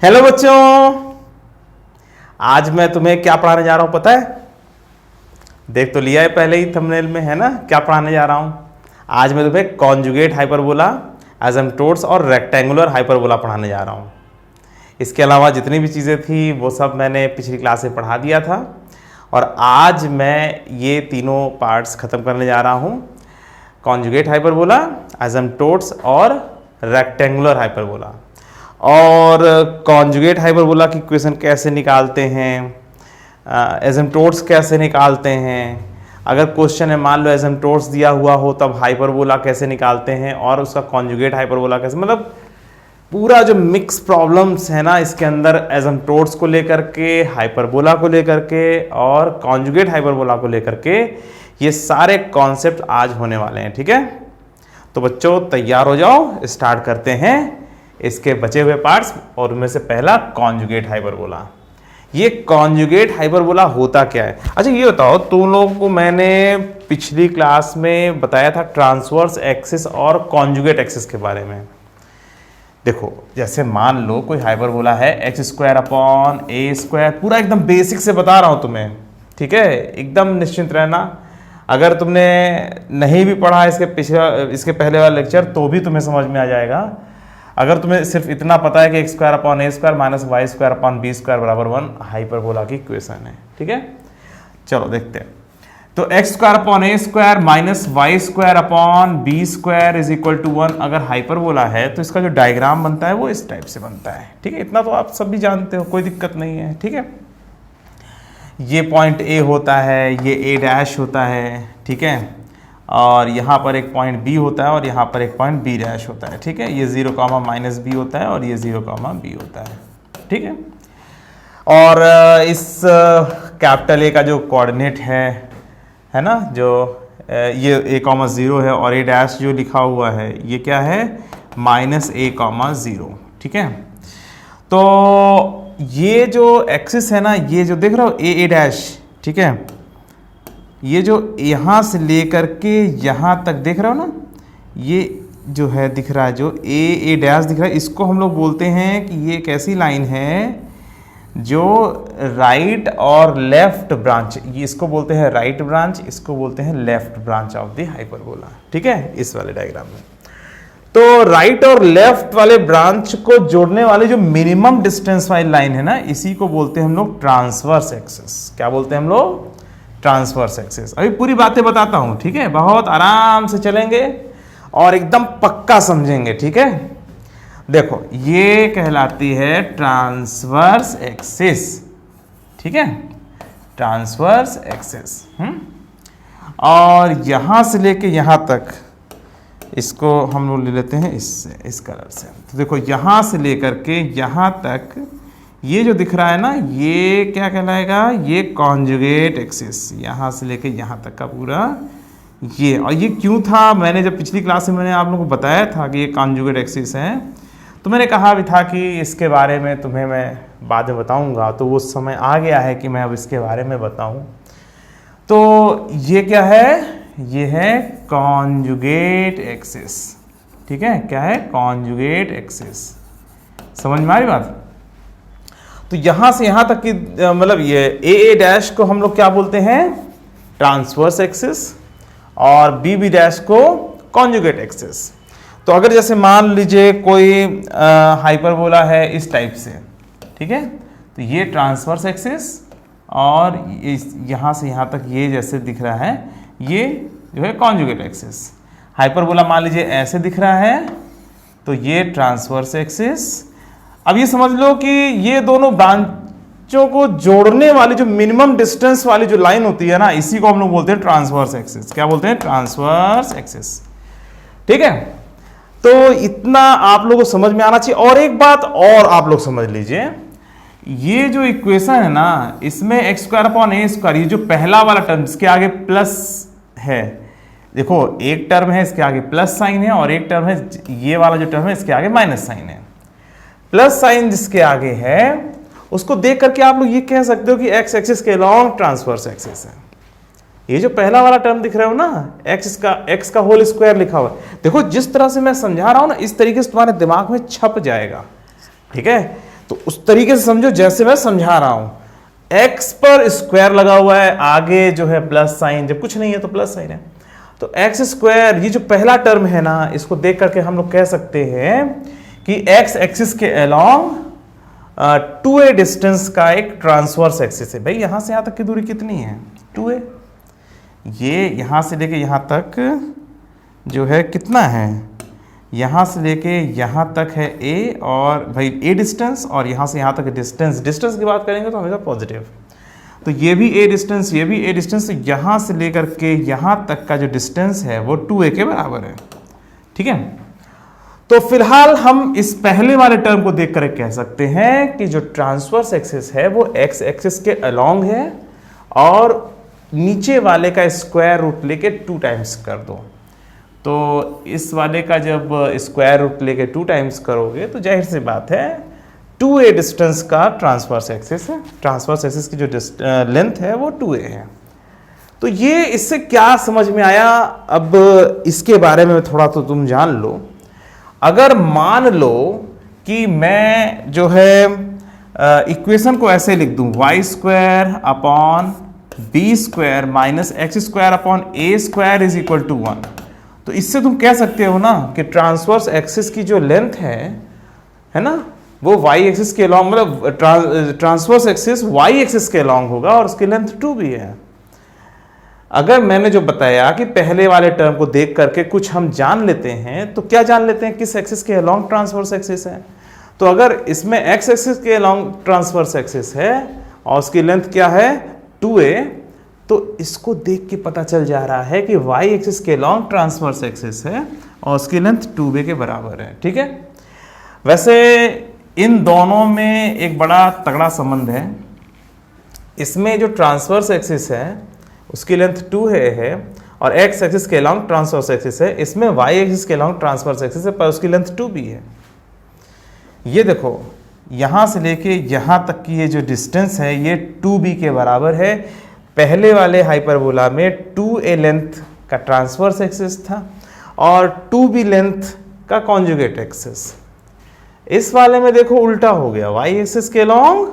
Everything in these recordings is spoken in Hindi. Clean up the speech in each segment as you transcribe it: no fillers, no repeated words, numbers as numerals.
हेलो बच्चों, आज मैं तुम्हें क्या पढ़ाने जा रहा हूं पता है? देख तो लिया है पहले ही थंबनेल में, है ना? क्या पढ़ाने जा रहा हूं? आज मैं तुम्हें कॉन्जुगेट हाइपरबोला, एसिम्प्टोट्स और रेक्टेंगुलर हाइपरबोला पढ़ाने जा रहा हूं। इसके अलावा जितनी भी चीज़ें थी वो सब मैंने पिछली क्लास में पढ़ा दिया था और आज मैं ये तीनों पार्ट्स खत्म करने जा रहा हूं। कॉन्जुगेट हाइपरबोला, एसिम्प्टोट्स और रेक्टेंगुलर हाइपरबोला। और कॉन्जुगेट हाइपरबोला की इक्वेशन कैसे निकालते हैं, एसिम्प्टोट्स कैसे निकालते हैं, अगर क्वेश्चन है मान लो एसिम्प्टोट्स दिया हुआ हो तब हाइपरबोला कैसे निकालते हैं और उसका कॉन्जुगेट हाइपरबोला कैसे, मतलब पूरा जो मिक्स प्रॉब्लम्स है ना इसके अंदर, एसिम्प्टोट्स को लेकर के, हाइपरबोला को लेकर के और कॉन्जुगेट हाइपरबोला को लेकर के, ये सारे कॉन्सेप्ट आज होने वाले हैं। ठीक है, तो बच्चों तैयार हो जाओ, स्टार्ट करते हैं इसके बचे हुए पार्ट्स। और उनमें से पहला कॉन्जुगेट हाइपरबोला। ये कॉन्जुगेट हाइपरबोला होता क्या है? अच्छा ये बताओ, तुम लोगों को मैंने पिछली क्लास में बताया था ट्रांसवर्स एक्सिस और कॉन्जुगेट एक्सिस के बारे में। देखो जैसे मान लो कोई हाइपरबोला है x² / a², पूरा एकदम बेसिक से बता रहा हूं तुम्हें, ठीक है? एकदम निश्चिंत रहना। अगर तुमने नहीं भी पढ़ा इसके पहले वाला लेक्चर तो भी तुम्हें समझ में आ जाएगा। अगर तुम्हें सिर्फ इतना पता है कि x² / a² - y² / b² = 1 hyperbola की इक्वेशन है। ठीक है, चलो देखते हैं। तो x² / a² - y² / b² = 1 अगर हाइपरबोला है तो इसका जो डायग्राम बनता है वो इस टाइप से बनता है। ठीक है, इतना तो आप सब भी जानते हो, कोई दिक्कत नहीं है। ठीक है, ये पॉइंट A होता है, ये A' होता है, ठीक है, और यहाँ पर एक पॉइंट B होता है और यहाँ पर एक पॉइंट B' होता है। ठीक है, ये 0, -b होता है और ये 0, b होता है। ठीक है, और इस कैपिटल A का जो कोऑर्डिनेट है ना, जो ये a, 0 है और A' जो लिखा हुआ है ये क्या है, -a, 0। ठीक है, तो ये जो एक्सिस है ना, ये जो देख रहे हो A', ठीक है, ये जो यहाँ से लेकर के यहाँ तक देख रहे हो ना, ये जो है दिख रहा है, जो A' दिख रहा है, इसको हम लोग बोलते हैं कि ये एक ऐसी लाइन है जो राइट और लेफ्ट ब्रांच, ये इसको बोलते हैं राइट ब्रांच, इसको बोलते हैं left branch of the hyperbola. ठीक है, इस वाले डायग्राम में तो राइट और लेफ्ट वाले ब्रांच को जोड़ने वाले जो मिनिमम डिस्टेंस वाली लाइन है ना, इसी को बोलते हैं हम लोग ट्रांसवर्स एक्सिस। क्या बोलते हैं हम लोग? Transverse axis. अभी पूरी बातें बताता हूं, ठीक है? बहुत आराम से चलेंगे और एकदम पक्का समझेंगे। ठीक है, देखो ये कहलाती है ट्रांसवर्स एक्सिस। ठीक है, ट्रांसवर्स एक्सिस। और यहां से लेके यहां तक इसको हम लोग ले लेते हैं इससे, इस कलर से। तो देखो यहां से लेकर के यहां तक ये जो दिख रहा है ना, ये क्या कहलाएगा? ये कॉन्जुगेट एक्सिस। यहाँ से लेके यहाँ तक का पूरा ये, और ये क्यों था, मैंने जब पिछली क्लास में मैंने आप लोगों को बताया था कि ये कॉन्जुगेट एक्सिस है, तो मैंने कहा भी था कि इसके बारे में तुम्हें मैं बाद में बताऊंगा, तो वो समय आ गया है कि मैं अब इसके बारे में बताऊं। तो ये क्या है? ये है कॉन्जुगेट एक्सिस। ठीक है, क्या है? Conjugate axis. समझ में आ रही बात? तो यहां से यहां तक की मतलब ये A' को हम लोग क्या बोलते हैं? ट्रांसवर्स एक्सिस, और B' को कॉन्जुगेट एक्सिस। तो अगर जैसे मान लीजिए कोई हाइपरबोला है इस टाइप से, ठीक है, तो ये ट्रांसवर्स एक्सिस और यहां से यहां तक ये जैसे दिख रहा है, ये जो है कॉन्जुगेट एक्सिस। हाइपरबोला मान लीजिए ऐसे दिख रहा है, तो ये ट्रांसवर्स एक्सिस। अब ये समझ लो कि ये दोनों ब्रांचों को जोड़ने वाली जो मिनिमम डिस्टेंस वाली जो लाइन होती है ना, इसी को हम लोग बोलते हैं ट्रांसवर्स एक्सिस। क्या बोलते हैं? Transverse axis. ठीक है, तो इतना आप लोगों को समझ में आना चाहिए। और एक बात और आप लोग समझ लीजिए, ये जो इक्वेशन है ना, इसमें x² / a², ये जो पहला वाला टर्म जिसके आगे प्लस है, देखो एक टर्म है इसके आगे प्लस साइन है और एक टर्म है, ये वाला जो टर्म है इसके आगे माइनस साइन है। प्लस साइन जिसके आगे है उसको देख करके आप लोग ये कह सकते हो कि एक्स एक्सिस के लॉन्ग ट्रांसवर्स एक्सिस है। ये जो पहला वाला टर्म दिख रहा हो ना, एक्स का होल स्क्वायर लिखा हुआ, देखो जिस तरह से मैं समझा रहा हूं ना, इस तरीके से तुम्हारे दिमाग में छप जाएगा। ठीक है, तो उस तरीके से समझो जैसे मैं समझा रहा हूं। x पर स्क्वायर लगा हुआ है, आगे जो है प्लस साइन, जब कुछ नहीं है तो प्लस साइन है, तो एक्स स्क्वायर, ये जो पहला टर्म है ना, इसको देख करके हम लोग कह सकते हैं कि x एक्सिस के अलोंग 2a डिस्टेंस का एक ट्रांसवर्स एक्सिस है। भाई यहां से यहां तक की दूरी कितनी है? 2a। ये यहां से लेके यहां तक जो है कितना है? यहां से लेके यहां तक है a, और भाई a डिस्टेंस, और यहां से यहां तक डिस्टेंस, डिस्टेंस की बात करेंगे तो हमेशा पॉजिटिव। तो ये भी a डिस्टेंस, ये भी a डिस्टेंस, तो यहां से लेकर के यहां तक का जो डिस्टेंस है वो 2a के बराबर है। ठीक है, तो फिलहाल हम इस पहले वाले टर्म को देख कर कह सकते हैं कि जो ट्रांसवर्स एक्सिस है वो x एक्सिस के अलोंग है, और नीचे वाले का स्क्वायर रूट लेके 2 टाइम्स कर दो। तो इस वाले का जब स्क्वायर रूट लेके 2 टाइम्स करोगे तो जाहिर सी बात है 2a डिस्टेंस का ट्रांसवर्स एक्सिस है, ट्रांसवर्स एक्सिस की जो लेंथ है वो 2a है। तो ये इससे क्या समझ में आया, अब इसके बारे में थोड़ा तो तुम जान लो। अगर मान लो कि मैं जो है इक्वेशन को ऐसे लिख दूं, y square upon b square minus x square upon a square is equal to 1, तो इससे तुम कह सकते हो ना कि ट्रांसवर्स एक्सिस की जो लेंथ है ना, वो वाई एक्सिस के अलॉन्ग, मतलब ट्रांसवर्स एक्सिस वाई एक्सिस के अलॉन्ग होगा और उसकी लेंथ 2 भी है। अगर मैंने जो बताया कि पहले वाले टर्म को देख करके कुछ हम जान लेते हैं, तो क्या जान लेते हैं? किस एक्सिस के अलॉन्ग ट्रांसवर्स एक्सिस है। तो अगर इसमें एक्स एक्सिस के अलॉन्ग ट्रांसवर्स एक्सिस है और उसकी लेंथ क्या है? 2a, तो इसको देख के पता चल जा रहा है कि y एक्सिस के अलॉन्ग ट्रांसवर्स एक्सिस है और उसकी लेंथ 2b के बराबर है। ठीक है, वैसे इन दोनों में एक बड़ा तगड़ा संबंध है। इसमें जो ट्रांसवर्स एक्सिस है उसकी लेंथ 2 है और x एक्सिस के अलॉन्ग ट्रांसवर्स एक्सिस है, इसमें y एक्सिस के अलॉन्ग ट्रांसवर्स एक्सिस है पर उसकी लेंथ 2 भी है। ये देखो यहां से लेके यहां तक की ये जो डिस्टेंस है ये 2b के बराबर है। पहले वाले हाइपरबोला में 2a लेंथ का ट्रांसवर्स एक्सिस था और 2b लेंथ का कॉन्जुगेट एक्सिस। इस वाले में देखो उल्टा हो गया, y एक्सिस के अलॉन्ग,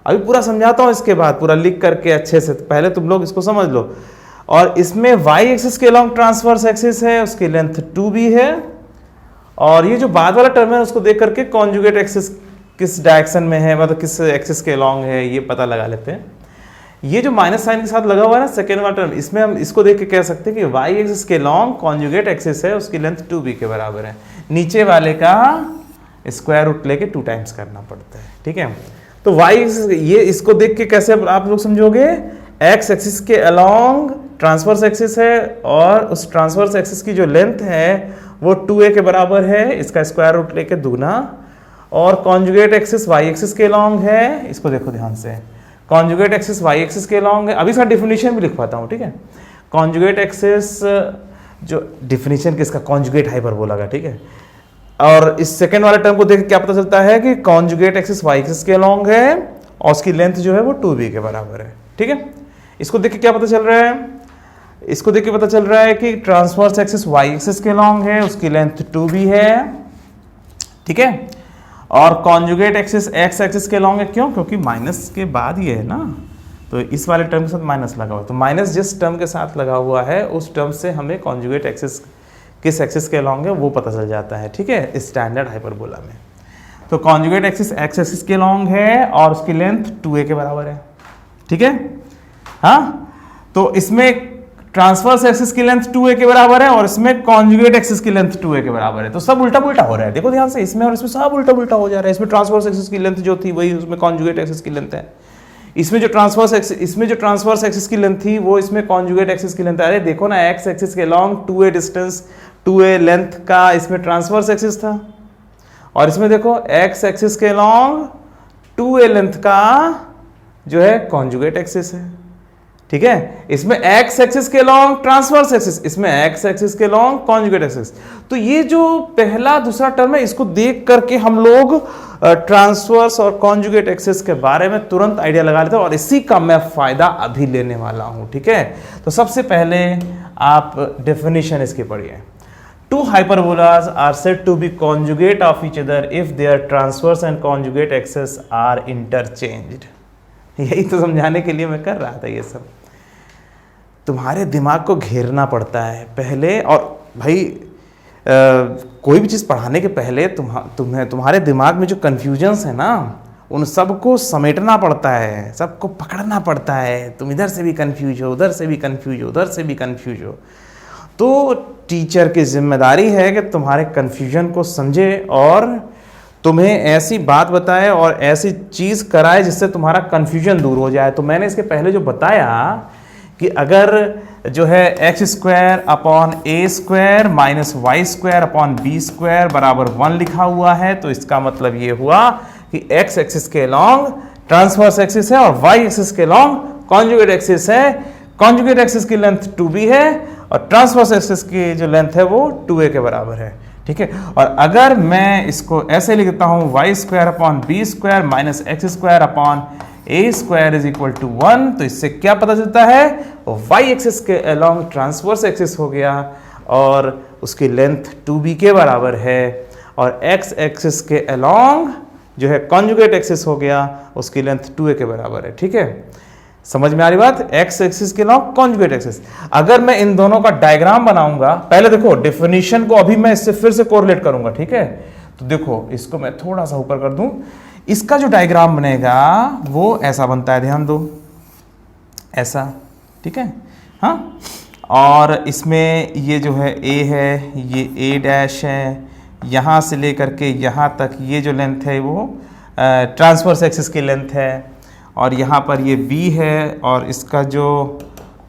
अभी पूरा समझाता हूं इसके बाद, पूरा लिख करके अच्छे से, पहले तुम लोग इसको समझ लो। और इसमें y एक्सिस के अलॉन्ग ट्रांसवर्स एक्सिस है, उसकी लेंथ 2b है, और ये जो बाद वाला टर्म है उसको देख करके कॉन्जुगेट एक्सिस किस डायरेक्शन में है, मतलब किस एक्सिस के अलॉन्ग है, ये पता लगा लेते हैं। ये जो माइनस साइन के साथ लगा हुआ है ना सेकेंड वाला टर्म, इसमें हम इसको देख के कह सकते हैं कि y एक्सिस के अलॉन्ग कॉन्जुगेट एक्सिस है, उसकी लेंथ 2b के बराबर है। नीचे वाले का स्क्वायर रूट लेके 2 टाइम्स करना पड़ता है। ठीक है, तो y एक्सिस, ये इसको देख के कैसे आप लोग समझोगे? x एक्सिस के अलॉन्ग ट्रांसवर्स एक्सिस है और उस ट्रांसवर्स एक्सिस की जो लेंथ है वो 2a के बराबर है, इसका स्क्वायर रूट लेके दुगना, और कॉन्जुगेट एक्सिस y एक्सिस के अलॉन्ग है, इसको देखो ध्यान से, कॉन्जुगेट एक्सिस y एक्सिस के अलॉन्ग है। अभी इसका डिफिनीशन भी लिख पाता हूँ। ठीक है, कॉन्जुगेट एक्सिस, जो डिफिनीशन किसका? कॉन्जुगेट हाइपरबोला का। ठीक है, और इस सेकेंड वाले टर्म को देख क्या पता चलता है कि कॉन्जुगेट एक्सिस y एक्सिस के अलॉन्ग है और उसकी लेंथ जो है वो 2b के बराबर है। ठीक है, इसको देख के क्या पता चल रहा है? इसको देख के पता चल रहा है कि ट्रांसवर्स एक्सिस y एक्सिस के अलॉन्ग है, उसकी लेंथ 2b है। ठीक है, और कॉन्जुगेट एक्सिस x एक्सिस के अलॉन्ग है। क्यों? क्योंकि माइनस के बाद ये है ना, तो इस वाले टर्म के साथ माइनस लगा हुआ है, तो माइनस जिस टर्म के साथ लगा हुआ है उस टर्म से हमें कॉन्जुगेट एक्सिस किस एक्सिस के अलॉन्ग है वो पता चल जाता है। ठीक है, स्टैंडर्ड हाइपरबोला में। तो कॉन्जुगेट एक्सिस x एक्सिस के अलॉन्ग है और उसकी लेंथ 2a के बराबर है। ठीक है, हाँ, तो इसमें ट्रांसवर्स एक्सिस की लेंथ 2a के बराबर है और इसमें कॉन्जुगेट एक्सिस की लेंथ 2a के बराबर है। तो सब उल्टा पुल्टा हो रहा है, देखो ध्यान से, इसमें और इसमें सब उल्टा पुल्टा हो जा रहा है। इसमें ट्रांसवर्स एक्सिस की लेंथ जो थी वही उसमें कॉन्जुगेट एक्सिस की लेंथ है, इसमें जो ट्रांसवर्स एक्सिस की लेंथ थी वो इसमें कॉन्जुगेट एक्सिस की लेंथ है। अरे देखो ना, x एक्सिस के along 2a distance, 2a length का इसमें ट्रांसवर्स एक्सिस था, और इसमें देखो x एक्सिस के अलॉन्ग 2a लेंथ का जो है कॉन्जुगेट एक्सिस है। ठीक है, इसमें x एक्सिस के अलॉन्ग ट्रांसवर्स एक्सिस, इसमें x एक्सिस के अलॉन्ग कॉन्जुगेट एक्सिस। तो ये जो पहला दूसरा टर्म है इसको देख करके हम लोग ट्रांसवर्स और कॉन्जुगेट एक्सिस के बारे में तुरंत आइडिया लगा लेते हैं, और इसी का मैं फायदा अभी लेने वाला हूं। ठीक है, तो सबसे पहले आप डेफिनेशन इसकी पढ़िए। Two hyperbolas are said to be conjugate of each other if their transverse and conjugate axes are interchanged. यही तो समझाने के लिए मैं कर रहा था ये सब। तुम्हारे दिमाग को घेरना पड़ता है पहले, और भाई कोई भी चीज़ पढ़ाने के पहले तुम्हारे दिमाग में जो कन्फ्यूजन्स है ना, उन सबको समेटना पड़ता है, सबको पकड़ना पड़ता है। तुम इधर से भी कन्फ्यूज हो, उधर से भी कन्फ्यूज हो, उधर से भी कन्फ्यूज हो। तो टीचर की जिम्मेदारी है कि तुम्हारे कन्फ्यूजन को समझे और तुम्हें ऐसी बात बताए और ऐसी चीज़ कराए जिससे तुम्हारा कन्फ्यूजन दूर हो जाए। तो मैंने इसके पहले जो बताया कि अगर जो है x square upon a square minus y square upon b square बराबर 1 लिखा हुआ है, तो इसका मतलब ये हुआ कि एक्स एक्सिस के लॉन्ग ट्रांसवर्स एक्सिस है और वाई एक्सिस के लॉन्ग कॉन्जुगेट एक्सिस है। कॉन्जुगेट एक्सिस की लेंथ 2b है और ट्रांसवर्स एक्सिस की जो लेंथ है वो 2a के बराबर है, ठीक है। और अगर मैं इसको ऐसे लिखता हूं y square upon b square minus x square upon a square is equal to 1, तो इससे क्या पता चलता है, वाई एक्सिस के अलॉन्ग ट्रांसवर्स एक्सिस हो गया और उसकी लेंथ 2b के बराबर है, और एक्स एक्सिस के अलॉन्ग जो है कॉन्जुगेट एक्सिस हो गया, उसकी लेंथ 2a के बराबर है, ठीक है। समझ में आ रही बात, एक्स एक्सिस के अलॉन्ग कॉन्जुगेट एक्सिस। अगर मैं इन दोनों का डायग्राम बनाऊंगा, पहले देखो डेफिनेशन को अभी मैं इससे फिर से कोरिलेट करूंगा, ठीक है। तो देखो इसको मैं थोड़ा सा ऊपर कर दूं, इसका जो डायग्राम बनेगा वो ऐसा बनता है, ध्यान दो, ऐसा, ठीक है, हाँ। और इसमें ये जो है ए है, ये ए डैश है, यहाँ से लेकर के यहाँ तक ये जो लेंथ है वो ट्रांसवर्स एक्सिस की लेंथ है, और यहाँ पर ये बी है और इसका जो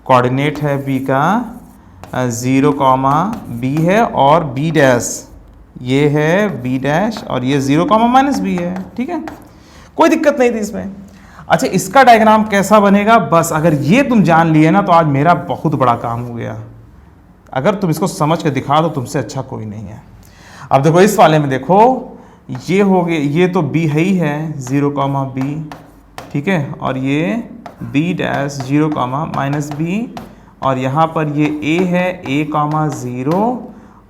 कोऑर्डिनेट है बी का 0, बी है और बी डैश ये है बी डैश और ये 0, -b है, ठीक है। कोई दिक्कत नहीं थी इसमें। अच्छा, इसका डायग्राम कैसा बनेगा, बस अगर ये तुम जान लिए ना तो आज मेरा बहुत बड़ा काम हो गया। अगर तुम इसको समझ के दिखा दो, तुमसे अच्छा कोई नहीं है। अब देखो इस वाले में देखो, ये हो गए, ये तो b है ही है 0, b, ठीक है, और ये b डैश 0, -b, और यहाँ पर ये a है a, 0,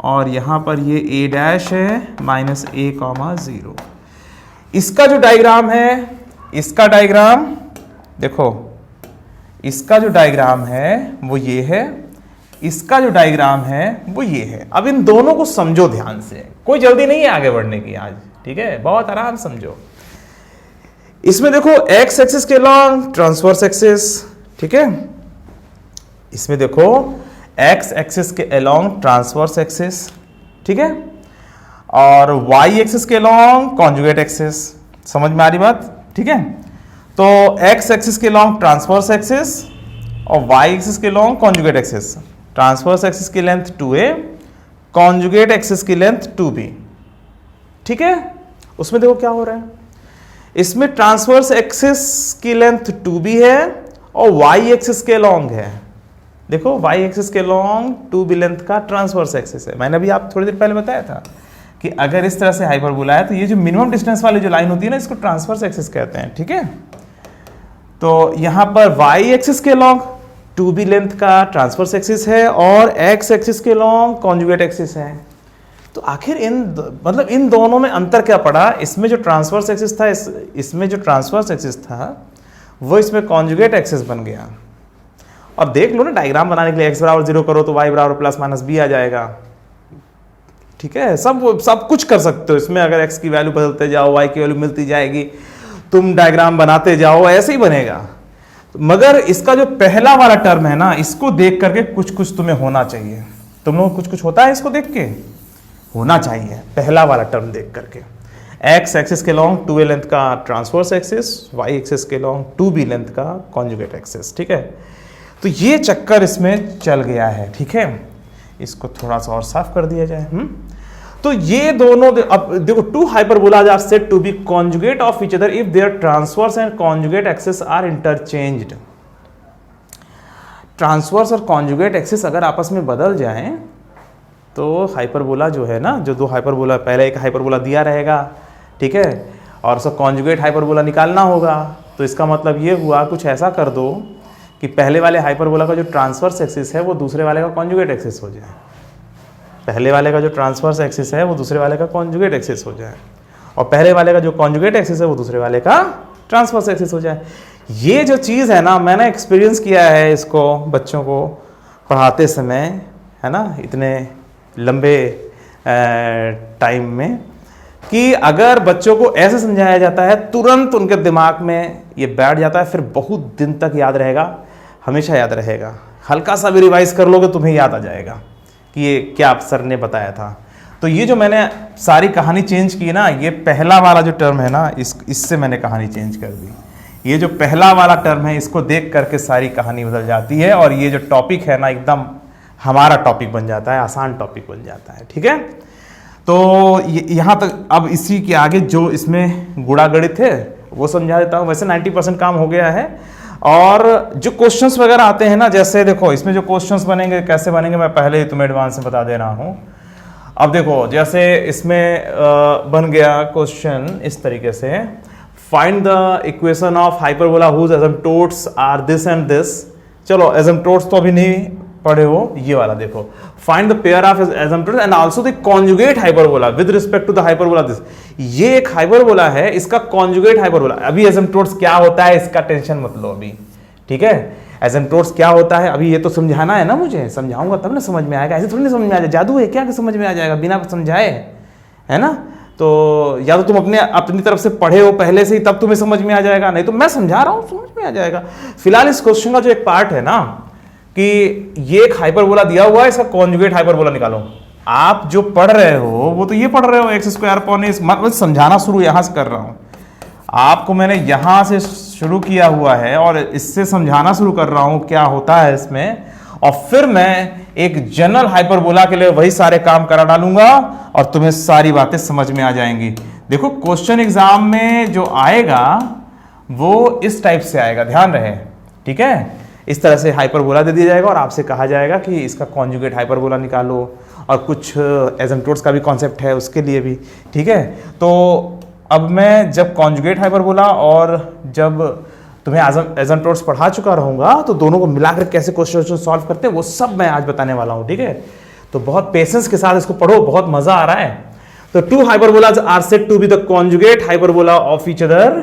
और यहाँ पर ये a डैश है -a, 0। इसका जो डायग्राम है, इसका डायग्राम देखो, इसका जो डायग्राम है वो ये है, इसका जो डायग्राम है वो ये है। अब इन दोनों को समझो ध्यान से, कोई जल्दी नहीं है आगे बढ़ने की आज, ठीक है, बहुत आराम समझो। इसमें देखो एक्स एक्सिस के लॉन्ग ट्रांसवर्स एक्सिस, ठीक है। इसमें देखो एक्स एक्सिस के अलॉन्ग ट्रांसवर्स एक्सिस, ठीक है, और वाई एक्सिस के लॉन्ग कॉन्जुगेट एक्सिस। समझ में आ रही बात, ठीक है। तो एक्स एक्सिस के लॉन्ग ट्रांसवर्स एक्सिस और वाई एक्सिस के long conjugate axis. Transverse axis की लेंथ 2a, कॉन्जुगेट एक्सिस की लेंथ 2b, ठीक है। उसमें देखो क्या हो रहा है, इसमें ट्रांसवर्स एक्सिस की लेंथ 2b है और वाई एक्सिस के लॉन्ग है। देखो वाई एक्सिस के लॉन्ग 2b लेंथ का ट्रांसवर्स एक्सिस है। मैंने अभी आप थोड़ी देर पहले बताया था कि अगर इस तरह से हाइपरबोला है तो ये जो मिनिमम डिस्टेंस वाली जो लाइन होती है ना, इसको ट्रांसवर्स एक्सिस कहते हैं, ठीक है। तो यहां पर वाई एक्सिस के लॉन्ग 2b लेंथ का ट्रांसवर्स एक्सिस है और एक्स एक्सिस के लॉन्ग कॉन्जुगेट एक्सिस है। तो आखिर इन दोनों में अंतर क्या पड़ा, इसमें जो ट्रांसवर्स एक्सिस था, इसमें जो ट्रांसवर्स एक्सिस था वो इसमें कॉन्जुगेट एक्सिस बन गया। और देख लो ना, डायग्राम बनाने के लिए x बराबर 0 करो तो y बराबर ±b आ जाएगा, ठीक है। सब कुछ कर सकते हो इसमें, अगर x की वैल्यू बदलते जाओ, y की वैल्यू मिलती जाएगी, तुम डायग्राम बनाते जाओ, ऐसे ही बनेगा। मगर इसका जो पहला वाला टर्म है ना, इसको देख करके कुछ कुछ तुम्हें होना चाहिए। तुम लोग कुछ कुछ होता है इसको देख के, होना चाहिए पहला वाला टर्म देख करके। एक्स एक्सिस के लॉन्ग 2a लेंथ का ट्रांसवर्स एक्सिस, वाई एक्सिस के लॉन्ग 2b लेंथ का कॉन्जुगेट एक्सिस, ठीक है। तो ये चक्कर इसमें चल गया है, ठीक है। इसको थोड़ा सा और साफ कर दिया जाए। तो ये दोनों, अब देखो, two hyperbolas are said to be conjugate of each other if their transverse and conjugate axis are interchanged. Transverse और कॉन्जुगेट एक्सिस अगर आपस में बदल जाएं तो हाइपरबोला जो है ना, जो दो हाइपरबोला, पहले एक हाइपरबोला दिया रहेगा, ठीक है, और सब कॉन्जुगेट हाइपरबोला निकालना होगा। तो इसका मतलब ये हुआ, कुछ ऐसा कर दो कि पहले वाले हाइपरबोला का जो ट्रांसवर्स एक्सिस है वो दूसरे वाले का कॉन्जुगेट एक्सिस हो जाए। पहले वाले का जो ट्रांसवर्स एक्सिस है वो दूसरे वाले का कॉन्जुगेट एक्सिस हो जाए, और पहले वाले का जो कॉन्जुगेट एक्सिस है वो दूसरे वाले का ट्रांसवर्स एक्सिस हो जाए। ये जो चीज़ है ना, मैंने एक्सपीरियंस किया है इसको बच्चों को पढ़ाते समय, है ना, इतने लंबे टाइम में, कि अगर बच्चों को ऐसे समझाया जाता है तुरंत उनके दिमाग में ये बैठ जाता है, फिर बहुत दिन तक याद रहेगा, हमेशा याद रहेगा। हल्का सा भी रिवाइज कर लोगे तुम्हें याद आ जाएगा कि ये क्या सर ने बताया था। तो ये जो मैंने सारी कहानी चेंज की ना, ये पहला वाला जो टर्म है ना, इससे मैंने कहानी चेंज कर दी। ये जो पहला वाला टर्म है इसको देख करके सारी कहानी बदल जाती है, और ये जो टॉपिक है ना एकदम हमारा टॉपिक बन जाता है, आसान टॉपिक बन जाता है। ठीक है, तो यहाँ तक। अब इसी के आगे जो इसमें गुणागणित है वो समझा देता हूँ। वैसे 90% काम हो गया है, और जो क्वेश्चंस वगैरह आते हैं ना, जैसे देखो इसमें जो क्वेश्चंस बनेंगे कैसे बनेंगे मैं पहले ही तुम्हें एडवांस में बता दे रहा हूँ। अब देखो जैसे इसमें बन गया क्वेश्चन इस तरीके से, find the equation of hyperbola whose asymptotes are this and this. चलो एसिम्पटोट्स तो अभी नहीं पढ़े हो, ये वाला देखो, find the pair of asymptotes and also the conjugate hyperbola with respect to the hyperbola this. ये एक हाइपरबोला है, इसका कॉन्जुगेट हाइपरबोला। अभी एसिम्पटोट्स क्या होता है इसका टेंशन मत लो अभी, ठीक है। एसिम्पटोट्स क्या होता है अभी ये तो समझाना है ना, मुझे समझाऊंगा तब ना समझ में आएगा, ऐसे थोड़ी ना समझ में आ जाए। जादू है क्या कि समझ में आ जाएगा बिना समझाए, है ना। तो या तो तुम अपनी तरफ से पढ़े हो पहले से ही तब तुम्हें समझ में आ जाएगा, नहीं तो मैं समझा रहा हूं समझ में आ जाएगा। फिलहाल इस क्वेश्चन का जो एक पार्ट है ना कि ये एक हाइपरबोला दिया हुआ है, इसका कॉन्जुगेट हाइपरबोला निकालो। आप जो पढ़ रहे हो वो तो ये पढ़ रहे हो एक्स स्क्वायर अपॉन ए, मतलब समझाना शुरू यहां से कर रहा हूं आपको। मैंने यहां से शुरू किया हुआ है और इससे समझाना शुरू कर रहा हूं क्या होता है इसमें, और फिर मैं एक जनरल हाइपरबोला के लिए वही सारे काम करा डालूंगा और तुम्हें सारी बातें समझ में आ जाएंगी। देखो क्वेश्चन एग्जाम में जो आएगा वो इस टाइप से आएगा, ध्यान रहे, ठीक है। इस तरह से हाइपरबोला दे दिया जाएगा और आपसे कहा जाएगा कि इसका कॉन्जुगेट हाइपरबोला निकालो, और कुछ एसिम्पटोट्स का भी कॉन्सेप्ट है उसके लिए भी, ठीक है। तो अब मैं जब कॉन्जुगेट हाइपरबोला और जब तुम्हें एसिम्पटोट्स पढ़ा चुका रहूंगा तो दोनों को मिलाकर कैसे क्वेश्चन सॉल्व करते हैं वो सब मैं आज बताने वाला हूं, ठीक है। तो बहुत पेशेंस के साथ इसको पढ़ो, बहुत मजा आ रहा है। तो two hyperbolas are said to be the conjugate hyperbola of each other.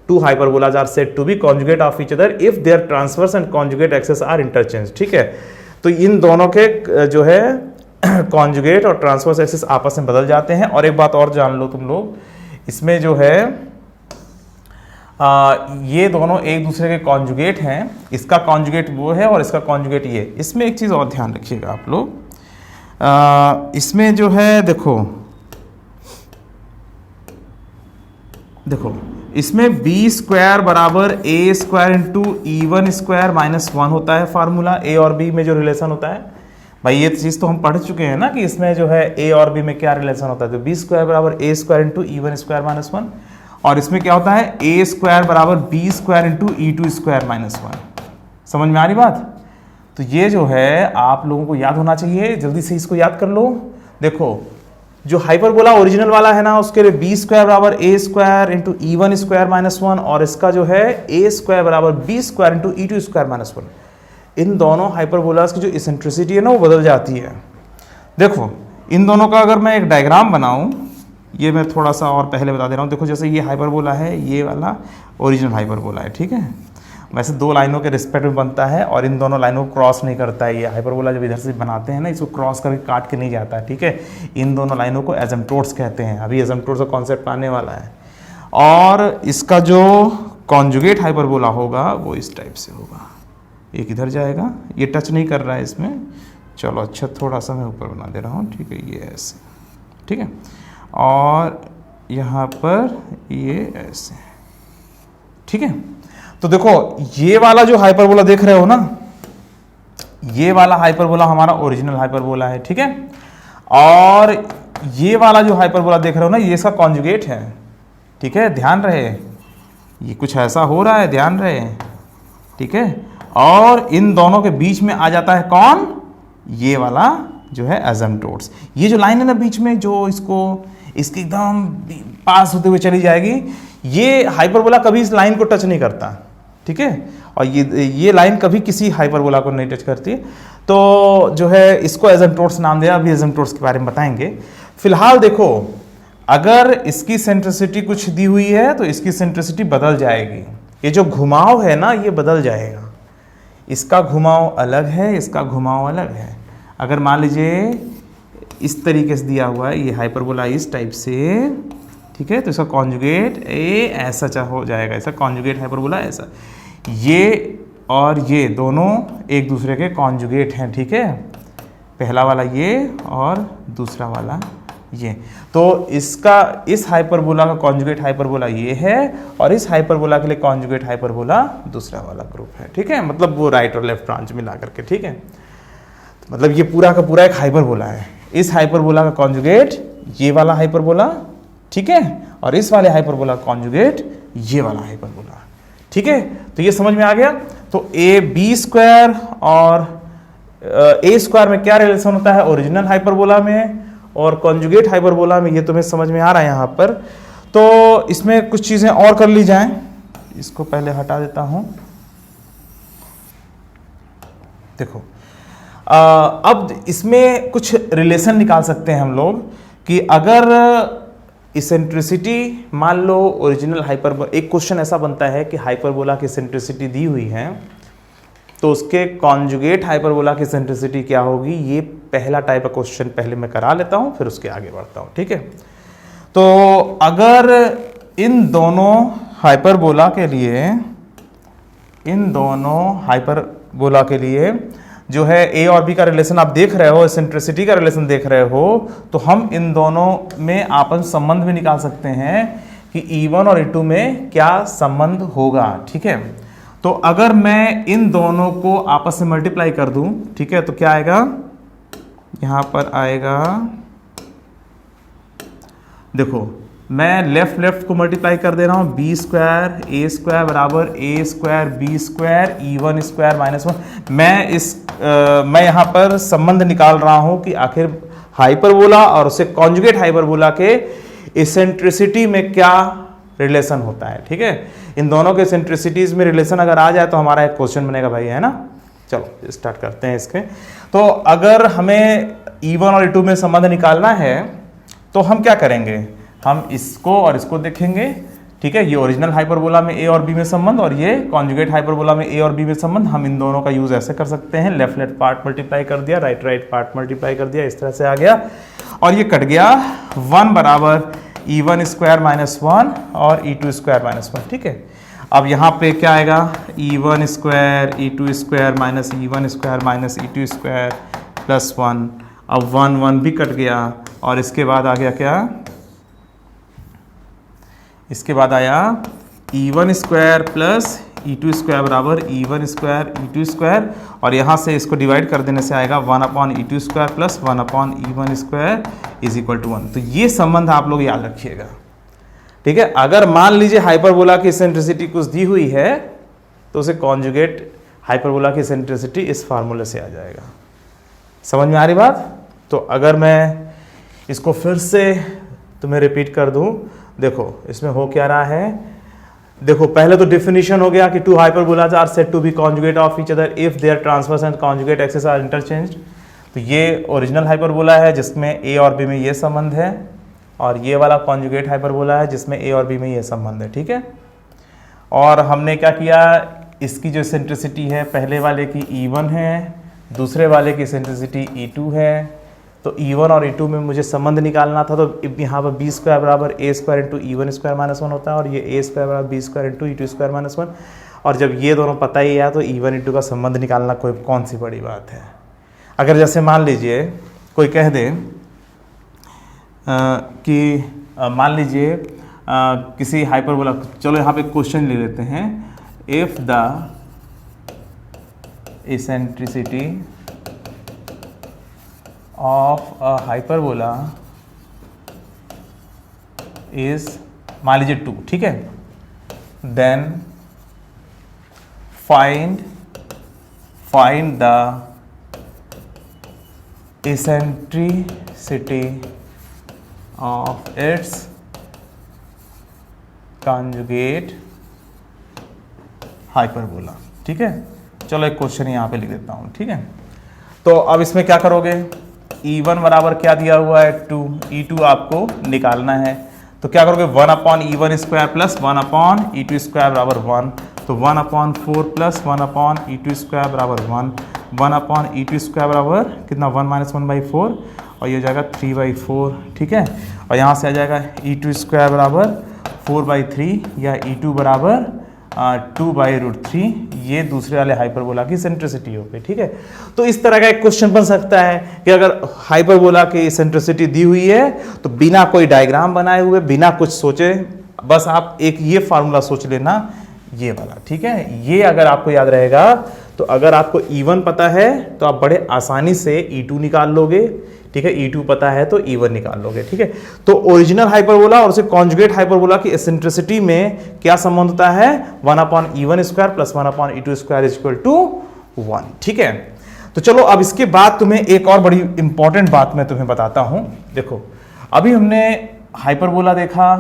Two hyperbolas are said to be conjugate of each other if their transverse and conjugate axes are interchanged, ठीक है। तो इन दोनों के जो है कॉन्जुगेट और ट्रांसवर्स एक्सिस आपस में बदल जाते हैं। और एक बात और जान लो तुम लोग, इसमें जो है ये दोनों एक दूसरे के कॉन्जुगेट हैं, इसका कॉन्जुगेट वो है और इसका कॉन्जुगेट ये। इसमें एक चीज़ और ध्यान रखिएगा आप लोग, इसमें जो है देखो इसमें बी स्क्वायर बराबर a square into E1 square minus 1 होता है फार्मूला, ए और बी में जो रिलेशन होता है। भाई ये चीज़ तो हम पढ़ चुके हैं ना कि इसमें जो है ए और बी में क्या रिलेशन होता है। तो बी स्क्वायर बराबर a square into E1 square minus 1, और इसमें क्या होता है ए स्क्वायर बराबर b square into E2 square minus 1। समझ में आ रही बात। तो ये जो है आप लोगों को याद होना चाहिए, जल्दी से इसको याद कर लो। देखो जो हाइपरबोला ओरिजिनल वाला है ना उसके लिए बी स्क्वायर बराबर a square into E1 square minus 1, और इसका जो है ए स्क्वायर बराबर b square into E2 square minus 1। इन दोनों हाइपरबोलास की जो इसेंट्रिसिटी है ना वो बदल जाती है। देखो इन दोनों का अगर मैं एक डायग्राम बनाऊं, ये मैं थोड़ा सा और पहले बता दे रहा हूँ। देखो जैसे ये हाइपरबोला है, ये वाला ओरिजिनल हाइपरबोला है, ठीक है। वैसे दो लाइनों के रिस्पेक्ट में बनता है और इन दोनों लाइनों को क्रॉस नहीं करता है। ये हाइपरबोला जब इधर से बनाते हैं ना इसको क्रॉस करके काट के नहीं जाता है, ठीक है। इन दोनों लाइनों को एसिम्पटोट्स कहते हैं। अभी एसिम्पटोट्स का कॉन्सेप्ट आने वाला है। और इसका जो कॉन्जुगेट हाइपरबोला होगा वो इस टाइप से होगा, एक इधर जाएगा, ये टच नहीं कर रहा है इसमें। चलो अच्छा थोड़ा सा मैं ऊपर बना दे रहा हूँ, ठीक है, ये ऐसे, ठीक है। और यहाँ पर ये ऐसे, ठीक है। तो देखो ये वाला जो हाइपरबोला देख रहे हो ना, ये वाला हाइपरबोला हमारा ओरिजिनल हाइपरबोला है, ठीक है। और ये वाला जो हाइपरबोला देख रहे हो ना ये इसका कॉन्जुगेट है, ठीक है। ध्यान रहे, ये कुछ ऐसा हो रहा है, ध्यान रहे, ठीक है। और इन दोनों के बीच में आ जाता है कौन, ये वाला जो है एसिम्पटोट्स। ये जो लाइन है ना बीच में जो इसके एकदम पास होते हुए चली जाएगी, ये हाइपरबोला कभी इस लाइन को टच नहीं करता, ठीक है। और ये लाइन कभी किसी हाइपरबोला को नहीं टच करती। तो जो है इसको एसिम्पटोट्स नाम दिया, अभी एसिम्पटोट्स के बारे में बताएंगे। फिलहाल देखो, अगर इसकी सेंट्रिसिटी कुछ दी हुई है तो इसकी सेंट्रिसिटी बदल जाएगी। ये जो घुमाव है ना, ये बदल जाएगा। इसका घुमाव अलग है, इसका घुमाव अलग है। अगर मान लीजिए इस तरीके से दिया हुआ है, ये हाइपरबोला इस टाइप से, ठीक है, तो इसका कॉन्जुगेट ए ऐसा हो जाएगा, ऐसा कॉन्जुगेट हाइपरबोला ऐसा। ये और ये दोनों एक दूसरे के कॉन्जुगेट हैं, ठीक है, पहला वाला ये और दूसरा वाला ये। तो इसका, इस हाइपरबोला का कॉन्जुगेट हाइपरबोला ये है और इस हाइपरबोला के लिए कॉन्जुगेट हाइपरबोला दूसरा वाला ग्रुप है, ठीक है, मतलब वो राइट और लेफ्ट ब्रांच मिला करके, ठीक है। तो मतलब ये पूरा का पूरा एक हाइपरबोला है। इस हाइपरबोला का कॉन्जुगेट ये वाला हाइपरबोला, ठीक है, और इस वाले हाइपरबोला का कॉन्जुगेट ये वाला हाइपरबोला, ठीक है। तो ये समझ में आ गया। तो ए बी स्क्वायर और ए स्क्वायर में क्या रिलेशन होता है ओरिजिनल हाइपरबोला में और कॉन्जुगेट हाइपरबोला में, ये तुम्हें समझ में आ रहा है यहाँ पर। तो इसमें कुछ चीजें और कर ली जाएं, इसको पहले हटा देता हूं। देखो अब इसमें कुछ रिलेशन निकाल सकते हैं हम लोग कि अगर इसेंट्रिसिटी मान लो ओरिजिनल हाइपरबोला, एक क्वेश्चन ऐसा बनता है कि हाइपरबोला की इसेंट्रिसिटी दी हुई है तो उसके कॉन्जुगेट हाइपरबोला की इसेंट्रिसिटी क्या होगी। ये पहला टाइप का क्वेश्चन पहले मैं करा लेता हूं, फिर उसके आगे बढ़ता हूं, ठीक है। तो अगर इन दोनों हाइपरबोला के लिए, इन दोनों हाइपरबोला के लिए जो है ए और बी का रिलेशन आप देख रहे हो, इसेंट्रिसिटी का रिलेशन देख रहे हो, तो हम इन दोनों में आपस संबंध भी निकाल सकते हैं कि E1 और E2 में क्या संबंध होगा, ठीक है। तो अगर मैं इन दोनों को आपस में मल्टीप्लाई कर दूं, ठीक है, तो क्या आएगा, यहां पर आएगा, देखो मैं लेफ्ट लेफ्ट को मल्टीप्लाई कर दे रहा हूं, बी स्क्वायर ए स्क्वायर बराबर a square b square E1 square minus 1। मैं यहां पर संबंध निकाल रहा हूं कि आखिर हाइपरबोला और उससे कॉन्जुगेट हाइपरबोला के इसेंट्रिसिटी में क्या रिलेशन होता है, ठीक है। इन दोनों के इसेंट्रिसिटीज में रिलेशन अगर आ जाए तो हमारा एक क्वेश्चन बनेगा भाई, है ना। चलो स्टार्ट करते हैं इसके। तो अगर हमें E1 और E2 में संबंध निकालना है तो हम क्या करेंगे, हम इसको और इसको देखेंगे, ठीक है। ये ओरिजिनल हाइपरबोला में ए और बी में संबंध और ये कॉन्जुगेट हाइपरबोला में ए और बी में संबंध। हम इन दोनों का यूज ऐसे कर सकते हैं, लेफ्ट लेफ्ट पार्ट मल्टीप्लाई कर दिया, राइट राइट पार्ट मल्टीप्लाई कर दिया, इस तरह से आ गया और ये कट गया। 1 बराबर E1 स्क्वायर माइनस 1 और E2 स्क्वायर माइनस 1, ठीक है। अब यहाँ पे क्या आएगा, E1 square E2 square minus E1 square minus E2 square plus 1। अब 1 1 भी कट गया और इसके बाद आ गया क्या, इसके बाद आया E1 square plus E2 square बराबर E1 स्क्वायर E2 स्क्वायर और यहाँ से इसको डिवाइड कर देने से आएगा 1 upon E2 square plus 1 upon E1 square is equal to 1। तो ये संबंध आप लोग याद रखिएगा, ठीक है। अगर मान लीजिए हाइपरबोला की इसेंट्रिसिटी कुछ दी हुई है तो उसे कॉन्जुगेट हाइपरबोला की इसेंट्रिसिटी इस फार्मूले से आ जाएगा। समझ में आ रही बात। तो अगर मैं इसको फिर से तुम्हें रिपीट कर दूं, देखो इसमें हो क्या रहा है। देखो पहले तो डेफिनेशन हो गया कि two hyperbolas are said to be conjugate of each other if their transverse and conjugate axis are interchanged. तो ये ओरिजिनल हाइपरबोला है जिसमें ए और बी में ये संबंध है और ये वाला कॉन्जुगेट हाइपरबोला है जिसमें ए और बी में ये संबंध है, ठीक है। और हमने क्या किया, इसकी जो सेंट्रिसिटी है पहले वाले की E1 है, दूसरे वाले की सेंट्रिसिटी E2 है। तो E1 और E2 में मुझे संबंध निकालना था, तो यहाँ पर बी स्क्वायर बराबर a square into E1 square minus 1 होता है और ये ए स्क्वायर बराबर b square into E2 square minus 1। और जब ये दोनों पता ही है तो E1 E2 का संबंध निकालना कोई कौन सी बड़ी बात है। अगर जैसे मान लीजिए कोई कह दे कि मान लीजिए किसी हाइपरबोला, चलो यहाँ पे क्वेश्चन ले लेते हैं, if the eccentricity of a hyperbola is मान लीजिए 2, ठीक है, then find the eccentricity of its conjugate hyperbola, ठीक है। चलो एक क्वेश्चन यहाँ पे लिख देता हूँ, ठीक है। तो अब इसमें क्या करोगे, E1 बराबर क्या दिया हुआ है 2, E2 आपको निकालना है, तो क्या करोगे 1/E1 square plus 1/E2 square बराबर 1, तो 1/4 प्लस 1/E2 स्क्वायर बराबर 1, 1/E2 स्क्वायर बराबर कितना 1 - 1/4 और ये हो जाएगा 3/4, ठीक है। और यहाँ से आ जाएगा E2 स्क्वायर बराबर 4/3 या E2 बराबर 2/√3, ये दूसरे वाले हाइपरबोला की सेंट्रिसिटी हो गई, ठीक है। तो इस तरह का एक क्वेश्चन बन सकता है कि अगर हाइपरबोला की सेंट्रिसिटी दी हुई है तो बिना कोई डायग्राम बनाए हुए, बिना कुछ सोचे, बस आप एक ये फार्मूला सोच लेना, ये वाला, ठीक है। ये अगर आपको याद रहेगा तो अगर आपको E1 पता है तो आप बड़े आसानी से E2 निकाल लोगे, ठीक है। E2 पता है तो E1 निकाल लोगे, ठीक है। तो ओरिजिनल हाइपरबोला और उसे कॉन्जुगेट हाइपरबोला की एसेंट्रिसिटी में क्या संबंध होता है, 1/E1 square plus 1/E2 square equal to 1, ठीक है। तो चलो अब इसके बाद तुम्हें एक और बड़ी इंपॉर्टेंट बात मैं तुम्हें बताता हूं। देखो अभी हमने हाइपरबोला देखा,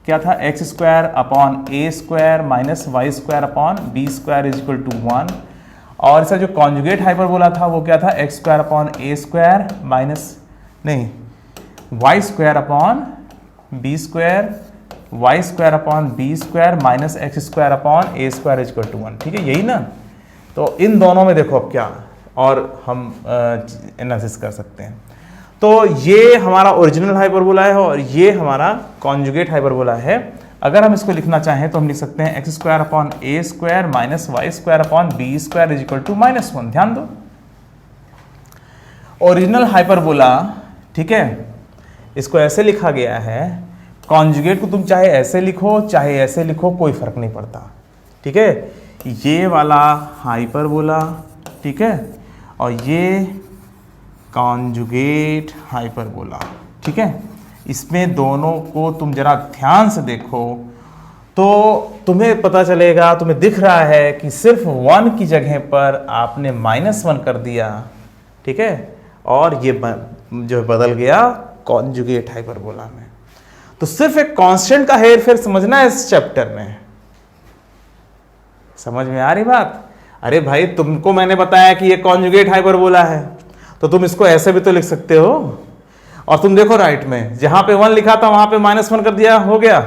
क्या था, x square upon a square minus y square upon b square equal to 1, और इसका जो कॉन्जुगेट हाइपरबोला था वो क्या था, x square upon a square minus नहीं y square upon b square, y square upon b square minus x square upon a square equal to 1, ठीक है, यही ना। तो इन दोनों में देखो अब क्या और हम एनालिसिस कर सकते हैं। तो ये हमारा ओरिजिनल हाइपरबोला है और ये हमारा कॉन्जुगेट हाइपरबोला है। अगर हम इसको लिखना चाहें तो हम लिख सकते हैं x square upon a square minus y square upon b square is equal to -1। ध्यान दो, ओरिजिनल हाइपरबोला, ठीक है, इसको ऐसे लिखा गया है। कॉन्जुगेट को तुम चाहे ऐसे लिखो चाहे ऐसे लिखो, कोई फर्क नहीं पड़ता, ठीक है। ये वाला हाइपरबोला, ठीक है, और ये कॉन्जुगेट हाइपरबोला, ठीक है। इसमें दोनों को तुम जरा ध्यान से देखो तो तुम्हें पता चलेगा, तुम्हें दिख रहा है कि सिर्फ 1 की जगह पर आपने -1 कर दिया, ठीक है, और ये जो बदल गया कॉन्जुगेट हाइपरबोला में। तो सिर्फ एक कांस्टेंट का हेर फेर समझना है इस चैप्टर में। समझ में आ रही बात? अरे भाई तुमको मैंने बताया कि ये कॉन्जुगेट हाइपरबोला है, तो तुम इसको ऐसे भी तो लिख सकते हो। और तुम देखो राइट में जहां पे 1 लिखा था वहां पे -1 कर दिया, हो गया।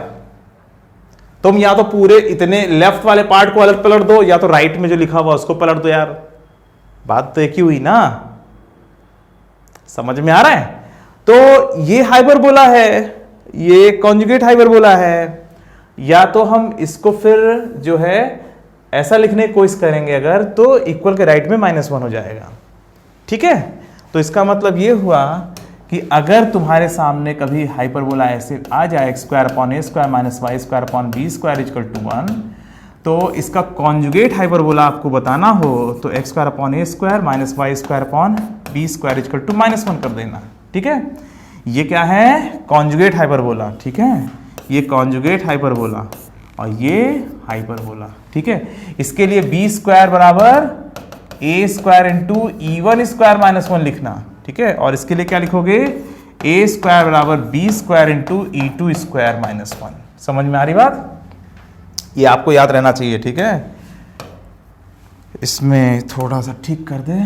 तुम या तो पूरे इतने लेफ्ट वाले पार्ट को अलग पलट दो या तो राइट में जो लिखा हुआ उसको पलट दो यार, बात तो एक ही हुई ना। समझ में आ रहा है? तो ये हाइपरबोला है, ये कॉन्जुगेट हाइपरबोला है। या तो हम इसको फिर जो है ऐसा लिखने की कोशिश करेंगे अगर, तो इक्वल के राइट में -1 हो जाएगा, ठीक है। तो इसका मतलब ये हुआ कि अगर तुम्हारे सामने कभी हाइपरबोला ऐसे आ जाए x square upon a square minus y square upon b square equal to 1, तो इसका कॉन्जुगेट हाइपरबोला आपको बताना हो तो x square upon a square minus y square upon b square equal to -1 कर देना, ठीक है। ये क्या है, कॉन्जुगेट हाइपरबोला, ठीक है, ये कॉन्जुगेट हाइपरबोला और ये हाइपरबोला, ठीक है। इसके लिए b स्क्वायर बराबर a square into E1 square -1 लिखना, ठीक है। और इसके लिए क्या लिखोगे, a स्क्वायर बराबर b square into E2 square -1। समझ में आ रही बात? ये आपको याद रहना चाहिए, ठीक है। इसमें थोड़ा सा ठीक कर दे।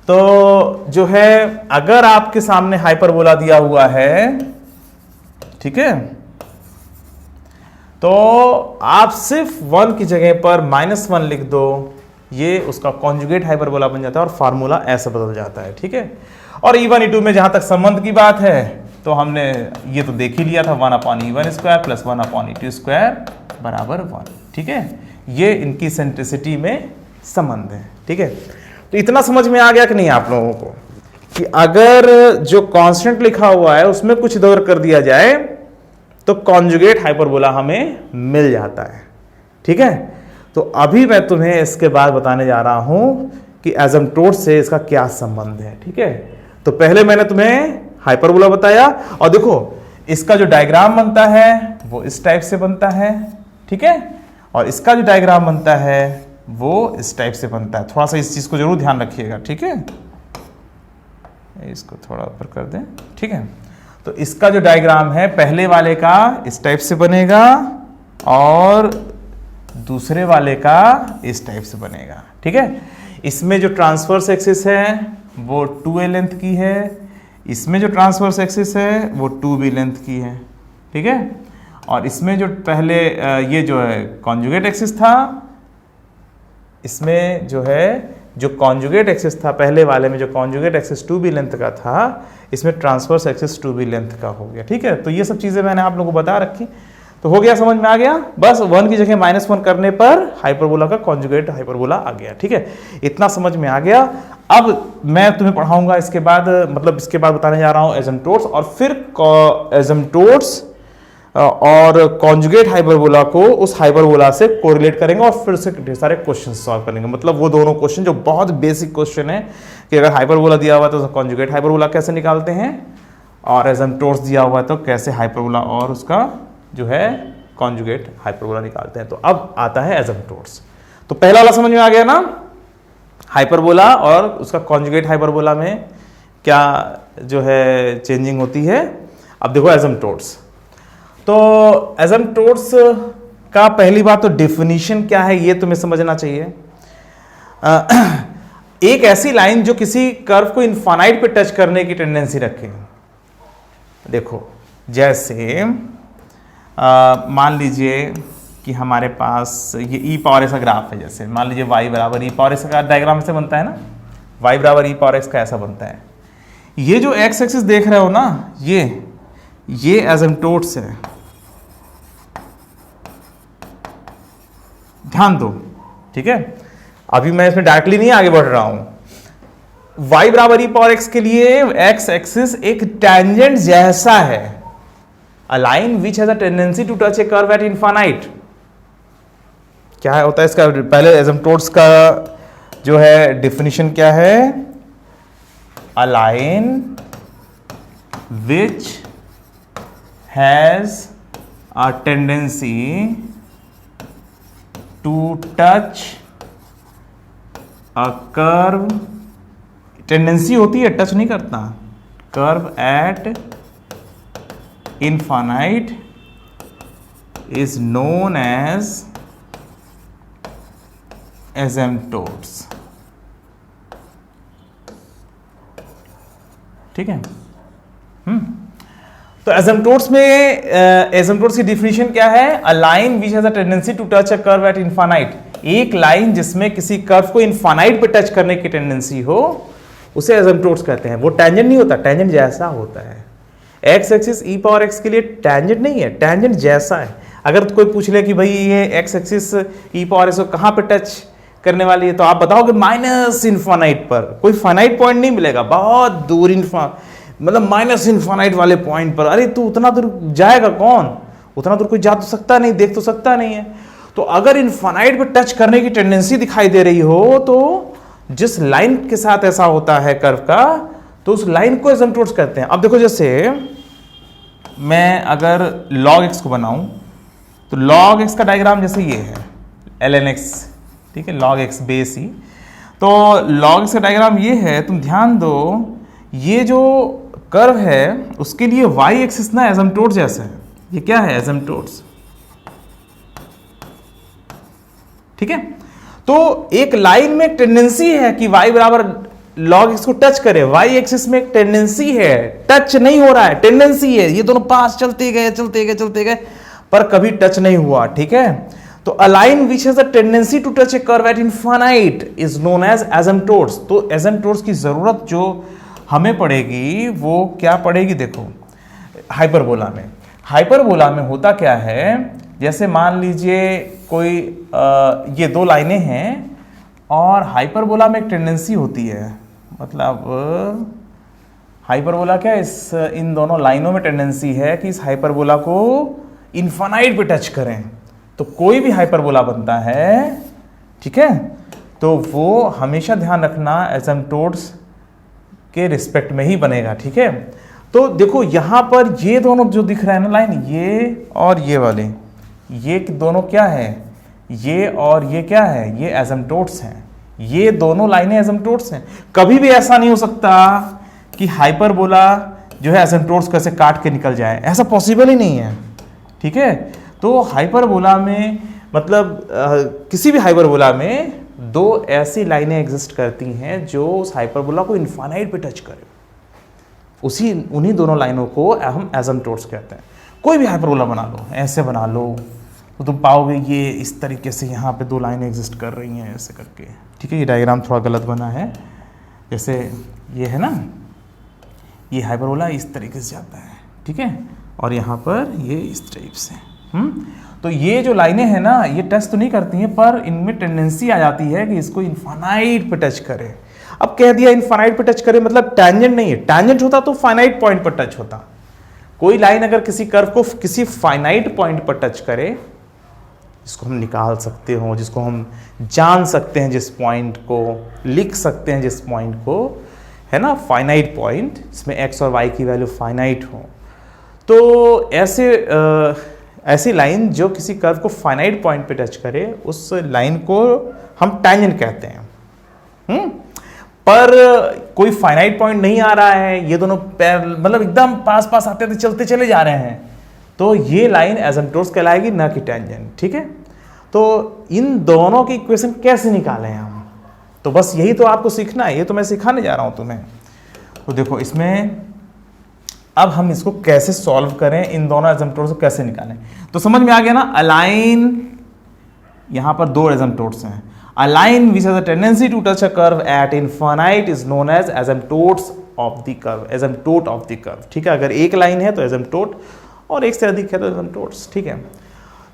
तो जो है अगर आपके सामने हाइपरबोला दिया हुआ है, ठीक है, तो आप सिर्फ 1 की जगह पर -1 लिख दो, ये उसका कॉन्जुगेट हाइपरबोला बन जाता है और फार्मूला ऐसे बदल जाता है, ठीक है। और E1 E2 में जहां तक संबंध की बात है तो हमने ये तो देख ही लिया था, 1/E1 square plus 1/E2 square बराबर 1, ठीक है। ये इनकी सेंट्रिसिटी में संबंध है, ठीक है। तो इतना समझ में आ गया कि नहीं आप लोगों को कि अगर जो कांस्टेंट लिखा हुआ है उसमें कुछ इधर कर दिया जाए तो कॉन्जुगेट हाइपरबोला हमें मिल जाता है, ठीक है। तो अभी मैं तुम्हें इसके बाद बताने जा रहा हूं कि एसिम्प्टोट से इसका क्या संबंध है, ठीक है। तो पहले मैंने तुम्हें हाइपरबोला बताया और देखो इसका जो डायग्राम बनता है वो इस टाइप से बनता है, ठीक है, और इसका जो डायग्राम बनता है वो इस टाइप से बनता है। थोड़ा सा इस चीज को जरूर ध्यान रखिएगा, ठीक है। इसको थोड़ा ऊपर कर दें, ठीक है। तो इसका जो डायग्राम है पहले वाले का इस टाइप से बनेगा और दूसरे वाले का इस टाइप से बनेगा, ठीक है। इसमें जो ट्रांसवर्स एक्सिस है वो 2a लेंथ की है, इसमें जो ट्रांसवर्स एक्सिस है वो 2b लेंथ की है, ठीक है। और इसमें जो पहले ये जो है कॉन्जुगेट एक्सिस था, इसमें जो है जो कॉन्जुगेट एक्सिस था पहले वाले में, जो कॉन्जुगेट एक्सिस 2b लेंथ का था, इसमें ट्रांसवर्स एक्सिस 2b लेंथ का हो गया, ठीक है। तो ये सब चीज़ें मैंने आप लोगों को बता रखी, तो हो गया, समझ में आ गया। बस 1 की जगह -1 करने पर हाइपरबोला का कॉन्जुगेट हाइपरबोला आ गया, ठीक है। इतना समझ में आ गया। अब मैं तुम्हें पढ़ाऊंगा इसके बाद, मतलब इसके बाद बताने जा रहा हूं एसिम्प्टोट्स, और फिर एसिम्प्टोट्स और कॉन्जुगेट हाइपरबोला को उस हाइपरबोला से कोरिलेट करेंगे और फिर से ढेर सारे क्वेश्चन सॉल्व करेंगे। मतलब वो दोनों क्वेश्चन जो बहुत बेसिक क्वेश्चन है कि अगर हाइपरबोला दिया हुआ है तो कॉन्जुगेट हाइपरबोला कैसे निकालते हैं, और एसिम्प्टोट्स दिया हुआ है तो कैसे हाइपरबोला और उसका जो है कॉन्जुगेट हाइपरबोला निकालते हैं। तो अब आता है एसिम्प्टोट्स। तो पहला वाला समझ में आ गया ना, हाइपरबोला और उसका कॉन्जुगेट हाइपरबोला में क्या जो है चेंजिंग होती है। अब देखो एसिम्प्टोट्स। तो एसिम्प्टोट्स का पहली बात तो डेफिनेशन क्या है ये तुम्हें समझना चाहिए। एक ऐसी लाइन जो किसी कर्व को इनफाइनाइट पे टच करने की टेंडेंसी रखे। देखो जैसे मान लीजिए कि हमारे पास ये e पावर x का ग्राफ है, जैसे मान लीजिए y बराबर e पावर x का डायग्राम से बनता है ना, y बराबर e पावर x का ऐसा बनता है। ये जो x एक्सिस देख रहे हो ना, ये एसिम्प्टोट्स है, ध्यान दो, ठीक है। अभी मैं इसमें डायरेक्टली नहीं आगे बढ़ रहा हूं। y बराबर e पावर x के लिए x एक्सिस एक टेंजेंट जैसा है, a line which has a tendency to touch a curve at infinite। क्या होता है इसका, पहले एसिम्प्टोट्स का जो है डेफिनेशन क्या है, a line which has a tendency to touch a curve, tendency होती है, टच नहीं करता, curve at infinite is known as asymptotes, ठीक है। तो एसिम्प्टोट्स में एसिम्प्टोट्स की डिफिनीशन क्या है, a line which has a tendency to touch a curve at infinite. एक लाइन जिसमें किसी कर्व को इनफाइनाइट पे टच करने की टेंडेंसी हो उसे एसिम्प्टोट्स कहते हैं। वो टेंजेंट नहीं होता, टेंजेंट जैसा होता है। एक्स एक्सिस ई पावर एक्स के लिए टेंजेंट नहीं है, टेंजेंट जैसा है। अगर तो कोई पूछ ले कि भाई ये एक्स एक्सिस ई पावर एक्स को कहाँ पे टच करने वाली है, तो आप बताओगे माइनस इनफाइनाइट पर। कोई फाइनाइट पॉइंट नहीं मिलेगा, बहुत दूर मतलब माइनस इनफाइनाइट वाले पॉइंट पर। अरे तू उतना दूर जाएगा कौन, उतना दूर कोई जा तो सकता नहीं, देख तो सकता नहीं है। तो अगर इनफाइनाइट पे टच करने की टेंडेंसी दिखाई दे रही हो, तो जिस लाइन के साथ ऐसा होता है कर्व का, तो उस लाइन को एसिम्प्टोट्स कहते हैं। अब देखो जैसे मैं अगर log x को बनाऊं, तो log x का डायग्राम जैसे ये है, ln x, ठीक है, log x बेस ही। तो log x का डायग्राम ये है, तुम ध्यान दो, ये जो कर्व है उसके लिए y एक्सिस ना एसिम्प्टोट जैसा है। ये क्या है, एसिम्प्टोट्स, ठीक है। तो एक लाइन में टेंडेंसी है कि y बराबर log x को टच करे, y एक्सिस में एक टेंडेंसी है, टच नहीं हो रहा है, टेंडेंसी है, ये दोनों पास चलते गए पर कभी टच नहीं हुआ, ठीक है। तो a line which has a tendency to touch a curve at infinite is known as asymptotes। तो asymptotes की जरूरत जो हमें पड़ेगी वो क्या पड़ेगी, देखो हाइपरबोला में होता क्या है, जैसे मान लीजिए कोई ये दो लाइनें हैं और हाइपरबोला में एक टेंडेंसी होती है, मतलब हाइपरबोला क्या इन दोनों लाइनों में टेंडेंसी है कि इस हाइपरबोला को इनफाइनाइट पे टच करें। तो कोई भी हाइपरबोला बनता है, ठीक है, तो वो हमेशा ध्यान रखना एसिम्प्टोट्स के रिस्पेक्ट में ही बनेगा, ठीक है। तो देखो यहां पर ये दोनों जो दिख रहा है ना लाइन, ये और ये वाले, ये दोनों क्या है, ये और ये क्या है, ये एसिम्प्टोट्स हैं। ये दोनों लाइनें एसिम्प्टोट्स हैं। कभी भी ऐसा नहीं हो सकता कि हाइपरबोला जो है एसिम्प्टोट्स को ऐसे काट के निकल जाए, ऐसा पॉसिबल ही नहीं है, ठीक है। तो हाइपरबोला में मतलब किसी भी हाइपरबोला में दो ऐसी लाइनें एग्जिस्ट करती हैं जो उस हाइपरबोला को इनफाइनाइट पे टच करे, उन्हीं दोनों लाइनों को हम एसिम्पटोट्स कहते हैं। कोई भी हाइपरबोला बना लो, ऐसे बना लो, तो तुम पाओगे ये इस तरीके से यहाँ पे दो लाइनें एग्जिस्ट कर रही हैं ऐसे करके, ठीक है। ये डायग्राम थोड़ा गलत बना है, जैसे ये है ना, ये हाइपरबोला इस तरीके से जाता है, ठीक है, और यहाँ पर ये इस टाइप से। तो ये जो लाइनें हैं ना, ये टच तो नहीं करती हैं, पर इनमें टेंडेंसी आ जाती है कि इसको इनफाइनाइट पे टच करे। अब कह दिया इनफाइनाइट पे टच करे, मतलब टैंजेंट नहीं है, टैंजेंट होता तो फाइनाइट पॉइंट पर टच होता। कोई लाइन अगर किसी कर्व को किसी फाइनाइट पॉइंट पर टच करे, जिसको हम निकाल सकते हो, जिसको हम जान सकते हैं, जिस पॉइंट को लिख सकते हैं, जिस पॉइंट को, है ना, फाइनाइट पॉइंट, जिसमें एक्स और वाई की वैल्यू फाइनाइट हो, तो ऐसी लाइन जो किसी कर्व को फाइनाइट पॉइंट पे टच करे, उस लाइन को हम टैंजेंट कहते हैं। पर कोई फाइनाइट पॉइंट नहीं आ रहा है, ये दोनों पैर मतलब एकदम पास पास आते चलते चले जा रहे हैं, तो ये लाइन एसिम्पटोट्स कहलाएगी, ना कि टैंजेंट, ठीक है। तो इन दोनों की इक्वेशन कैसे निकालें हम, तो बस यही तो आपको सीखना है, ये तो मैं सिखाने जा रहा हूं तुम्हें। तो देखो इसमें अब हम इसको कैसे सॉल्व करें, इन दोनों एसिम्पटोट्स को कैसे निकालें, तो समझ में आ गया ना। अलाइन, यहां पर दो एसिम्पटोट्स हैं, a line which has a tendency to touch a curve at infinite is known as asymptotes of the curve, asymptote of the curve, ठीक है। अगर एक लाइन है तो asymptote और एक से अधिक है तो asymptotes, ठीक है।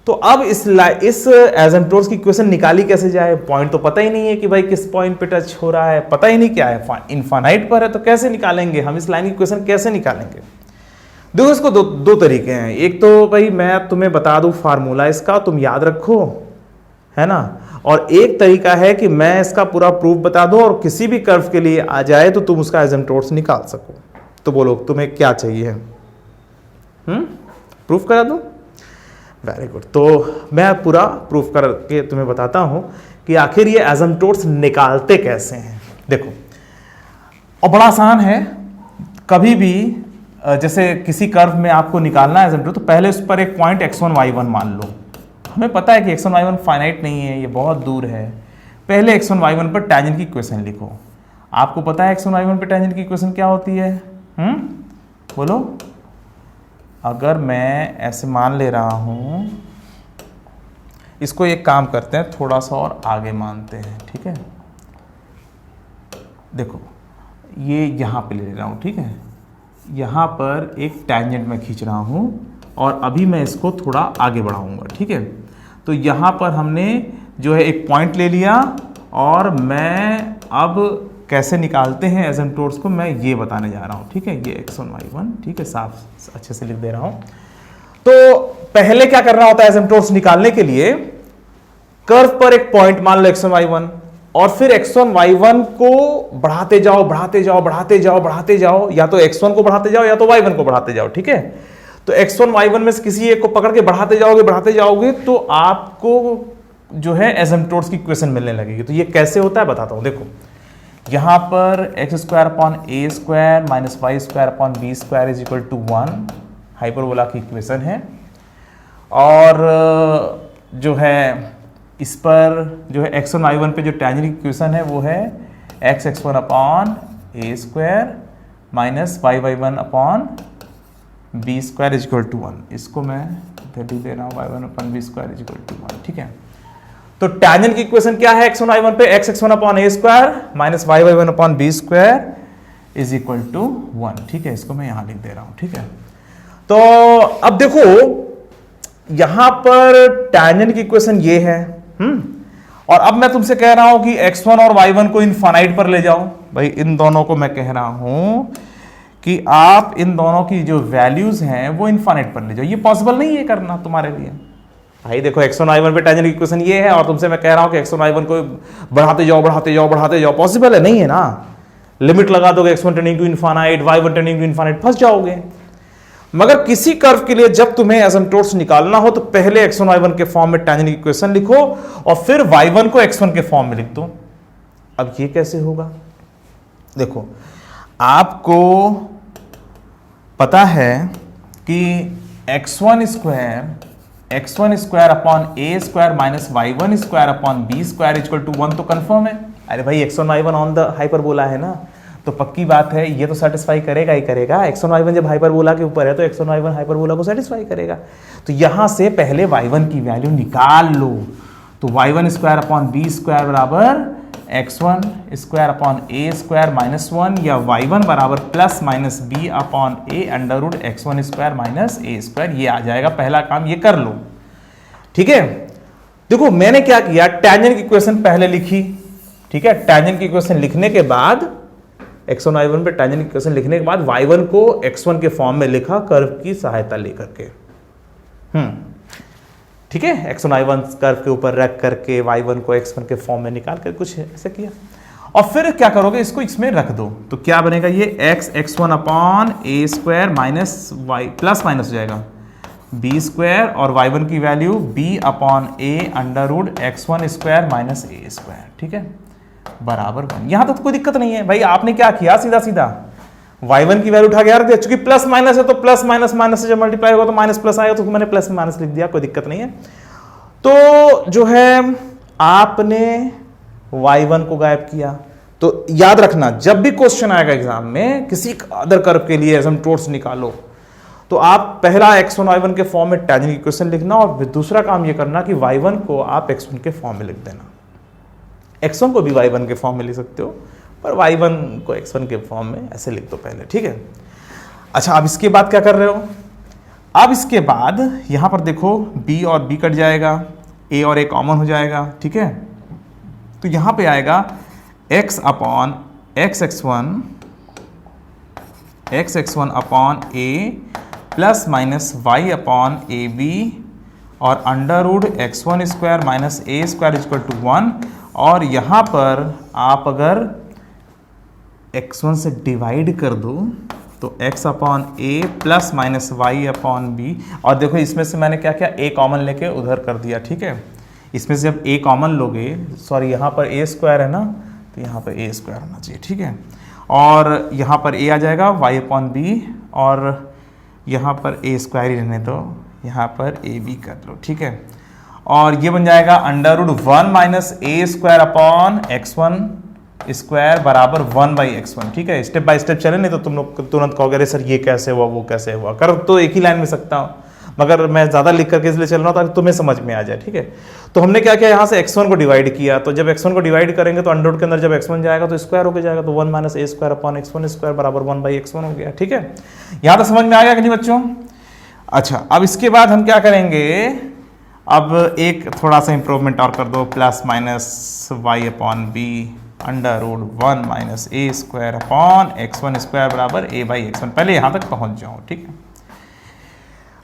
तो अब इस asymptotes की इक्वेशन निकाली कैसे जाए, पॉइंट तो पता ही नहीं है कि भाई किस पॉइंट पे टच हो रहा है, पता ही नहीं क्या है, इनफाइनाइट पर है, तो कैसे निकालेंगे हम इस लाइन की इक्वेशन, कैसे निकालेंगे। देखो इसको दो तरीके हैं, एक तो भाई मैं तुम्हें बता दूं फार्मूला इसका, तुम याद रखो, है ना, और एक तरीका है कि मैं इसका पूरा प्रूफ बता दूं और किसी भी कर्व के लिए आ जाए तो तुम उसका एसिम्पटोट्स निकाल सको। तो बोलो तुम्हें क्या चाहिए, प्रूफ करा दूं? Very good. तो मैं पूरा प्रूफ करके तुम्हें बताता हूं कि आखिर ये एसिम्पटोट्स निकालते कैसे हैं। देखो, और बड़ा आसान है, कभी भी जैसे किसी कर्व में आपको निकालना है एसिम्पटोट, तो पहले उस पर एक पॉइंट x1 y1 मान लो। हमें पता है कि x1 y1 फाइनाइट नहीं है, ये बहुत दूर है। पहले x1 y1 पर टैंजेंट की इक्वेशन लिखो। आपको पता है x1 y1 पर टैंजेंट की इक्वेशन क्या होती है, बोलो। अगर मैं ऐसे मान ले रहा हूं, इसको एक काम करते हैं, थोड़ा सा और आगे मानते हैं, ठीक है। देखो ये यहां पे ले रहा हूं, ठीक है, यहां पर एक टैंजेंट मैं खींच रहा हूं और अभी मैं इसको थोड़ा आगे बढ़ाऊंगा, ठीक है। तो यहाँ पर हमने जो है एक पॉइंट ले लिया और मैं अब कैसे निकालते हैं एसिम्पटोट्स को मैं ये बताने जा रहा हूँ, ठीक है। ये x1 y1, ठीक है, साफ अच्छे से लिख दे रहा हूँ। तो पहले क्या करना होता है एसिम्पटोट्स निकालने के लिए, कर्व पर एक पॉइंट मान लो x1 y1 और फिर x1 y1 को बढ़ाते जाओ बढ़ाते जाओ बढ़ाते जाओ बढ़ाते जाओ, या तो x1 को बढ़ाते जाओ या तो y1 को बढ़ाते जाओ, ठीक है। तो x1 y1 में से किसी एक को पकड़ के बढ़ाते जाओगे तो आपको जो है एसिम्पटोट्स की इक्वेशन मिलने लगेगी। तो ये कैसे होता है बताता हूं। देखो यहां पर x² minus y² is equal to 1 hyperbola की इक्वेशन है, और जो है इस पर जो है x1 y1 पे जो टैंजेंट की इक्वेशन है वो है x(x1)(a² minus y(y1)(b² is equal to 1। इसको मैं वैल्यू दे रहा हूँ y1/b² इज इक्वल टू 1, ठीक है। तो टैंजेंट की इक्वेशन क्या है x1 y1 पे, x(x1)(a² minus y(y1)(b² is equal to 1, ठीक है। इसको मैं यहां लिख दे रहा हूं, ठीक है। तो अब देखो यहां पर टैंजेंट की इक्वेशन ये है, और अब मैं तुमसे कह रहा हूं कि x1 और y1 को इनफाइनाइट पर ले जाओ। भाई इन दोनों को मैं कह रहा हूं कि आप इन दोनों की जो वैल्यूज हैं वो इनफाइनाइट पर ले जाओ। ये पॉसिबल नहीं है करना तुम्हारे लिए। भाई देखो x1 y1 पे टैंजेंट की इक्वेशन ये है और तुमसे मैं कह रहा हूं कि x1 y1 को बढ़ाते जाओ बढ़ाते जाओ बढ़ाते जाओ, पॉसिबल है नहीं है ना। लिमिट लगा दोगे x1 tending to infinite, y1 tending to infinite, फंस जाओगे। मगर किसी कर्व के लिए जब तुम्हें एसिम्पटोट्स निकालना हो तो पहले x1 y1 के फॉर्म में टैंजेंट की इक्वेशन लिखो और फिर y1 को x1 के फॉर्म में लिख दो। अब ये कैसे होगा, देखो आपको पता है कि x1² x1 square upon a square minus y1 square upon b square equal to 1 तो कंफर्म है। अरे भाई x1 y1 on the hyperbola है ना, तो पक्की बात है ये तो सेटिस्फाई करेगा ही करेगा। x1 y1 जब हाइपरबोला के ऊपर है तो x1 y1 हाइपरबोला को सेटिस्फाई करेगा। तो यहां से पहले y1 की वैल्यू निकाल लो, तो y1 square upon b square बराबर x1 square upon a square minus 1 या y1 बराबर plus minus b upon a under root x1 square minus a square, ये आ जाएगा। पहला काम ये कर लो, ठीक है। देखो मैंने क्या किया, टैंजेंट की इक्वेशन पहले लिखी, ठीक है। टैंजेंट की इक्वेशन लिखने के बाद x1 y1 पे टैंजेंट की इक्वेशन लिखने के बाद y1 को x1 के फॉर्म में लिखा कर्व की सहायता लेकर के, ठीक है। x1 y1 कर्व के ऊपर रख करके y1 को x1 के फॉर्म में निकाल कर कुछ ऐसे किया, और फिर क्या करोगे, इसको इसमें रख दो तो क्या बनेगा, ये x1 upon a square minus y plus minus हो जाएगा बी स्क्वायर और y1 की value b upon a under root x1 square minus a square, ठीक है, बराबर 1। यहां तक तो कोई दिक्कत नहीं है भाई। आपने क्या किया, सीधा सीधा y1 की वैल्यू उठा के रख दिया, चूंकि प्लस माइनस है तो प्लस माइनस माइनस से जब मल्टीप्लाई होगा तो माइनस प्लस आएगा, तो मैंने प्लस माइनस लिख दिया, कोई दिक्कत नहीं है। तो जो है आपने y1 को गायब किया। तो याद रखना जब भी क्वेश्चन आएगा एग्जाम में किसी अदर कर्व के लिए एसिम्पटोट्स निकालो, तो आप पहला x1 y1 के फॉर्म में टैंजेंट की इक्वेशन लिखना, और दूसरा काम ये करना कि y1 को आप x1 के फॉर्म में लिख देना। x1 को भी y1 के फॉर्म में लिख सकते हो, पर y1 को x1 के फॉर्म में ऐसे लिख दो पहले, ठीक है। अच्छा, अब इसके बाद क्या कर रहे हो, अब इसके बाद यहां पर देखो b और b कट जाएगा, a और a कॉमन हो जाएगा, ठीक है। तो यहां पे आएगा x upon x1 upon a plus minus y upon a b और under root x1 square minus a square equal to 1, और यहां पर आप अगर x1 से डिवाइड कर दो तो x upon a plus minus y upon b, और देखो इसमें से मैंने क्या किया, a कॉमन लेके उधर कर दिया, ठीक है। इसमें से जब a कॉमन लोगे, सॉरी यहाँ पर a स्क्वायर है ना, तो यहाँ पर a स्क्वायर होना चाहिए, ठीक है। और यहाँ पर a आ जाएगा y अपॉन बी, और यहाँ पर a स्क्वायर ही रहने दो, यहाँ पर ए बी कर लो, ठीक है। और ये बन जाएगा under root 1 minus a square upon x1 square बराबर 1 बाई x1, ठीक है। स्टेप बाय स्टेप चले, नहीं तो तुम लोग तुरंत कहोगे अरे सर ये कैसे हुआ वो कैसे हुआ, कर तो एक ही लाइन में सकता हूँ, मगर मैं ज़्यादा लिख करके इसलिए चल रहा हूँ ताकि तुम्हें समझ में आ जाए, ठीक है। तो हमने क्या किया, यहाँ से x1 को डिवाइड किया, तो जब x1 को डिवाइड करेंगे तो अंडर रूट के अंदर जब x1 जाएगा तो स्क्वायर होकर जाएगा, तो 1 minus a square upon x1 square बराबर 1 बाई x1 हो गया, ठीक है। यहाँ तक समझ में आ गया कि नहीं बच्चों? अच्छा, अब इसके बाद हम क्या करेंगे, अब एक थोड़ा सा इंप्रूवमेंट और कर दो, plus minus y upon b under root 1 minus a square upon x1 square बराबर a बाई x1। पहले यहां तक पहुंच जाओ, ठीक है।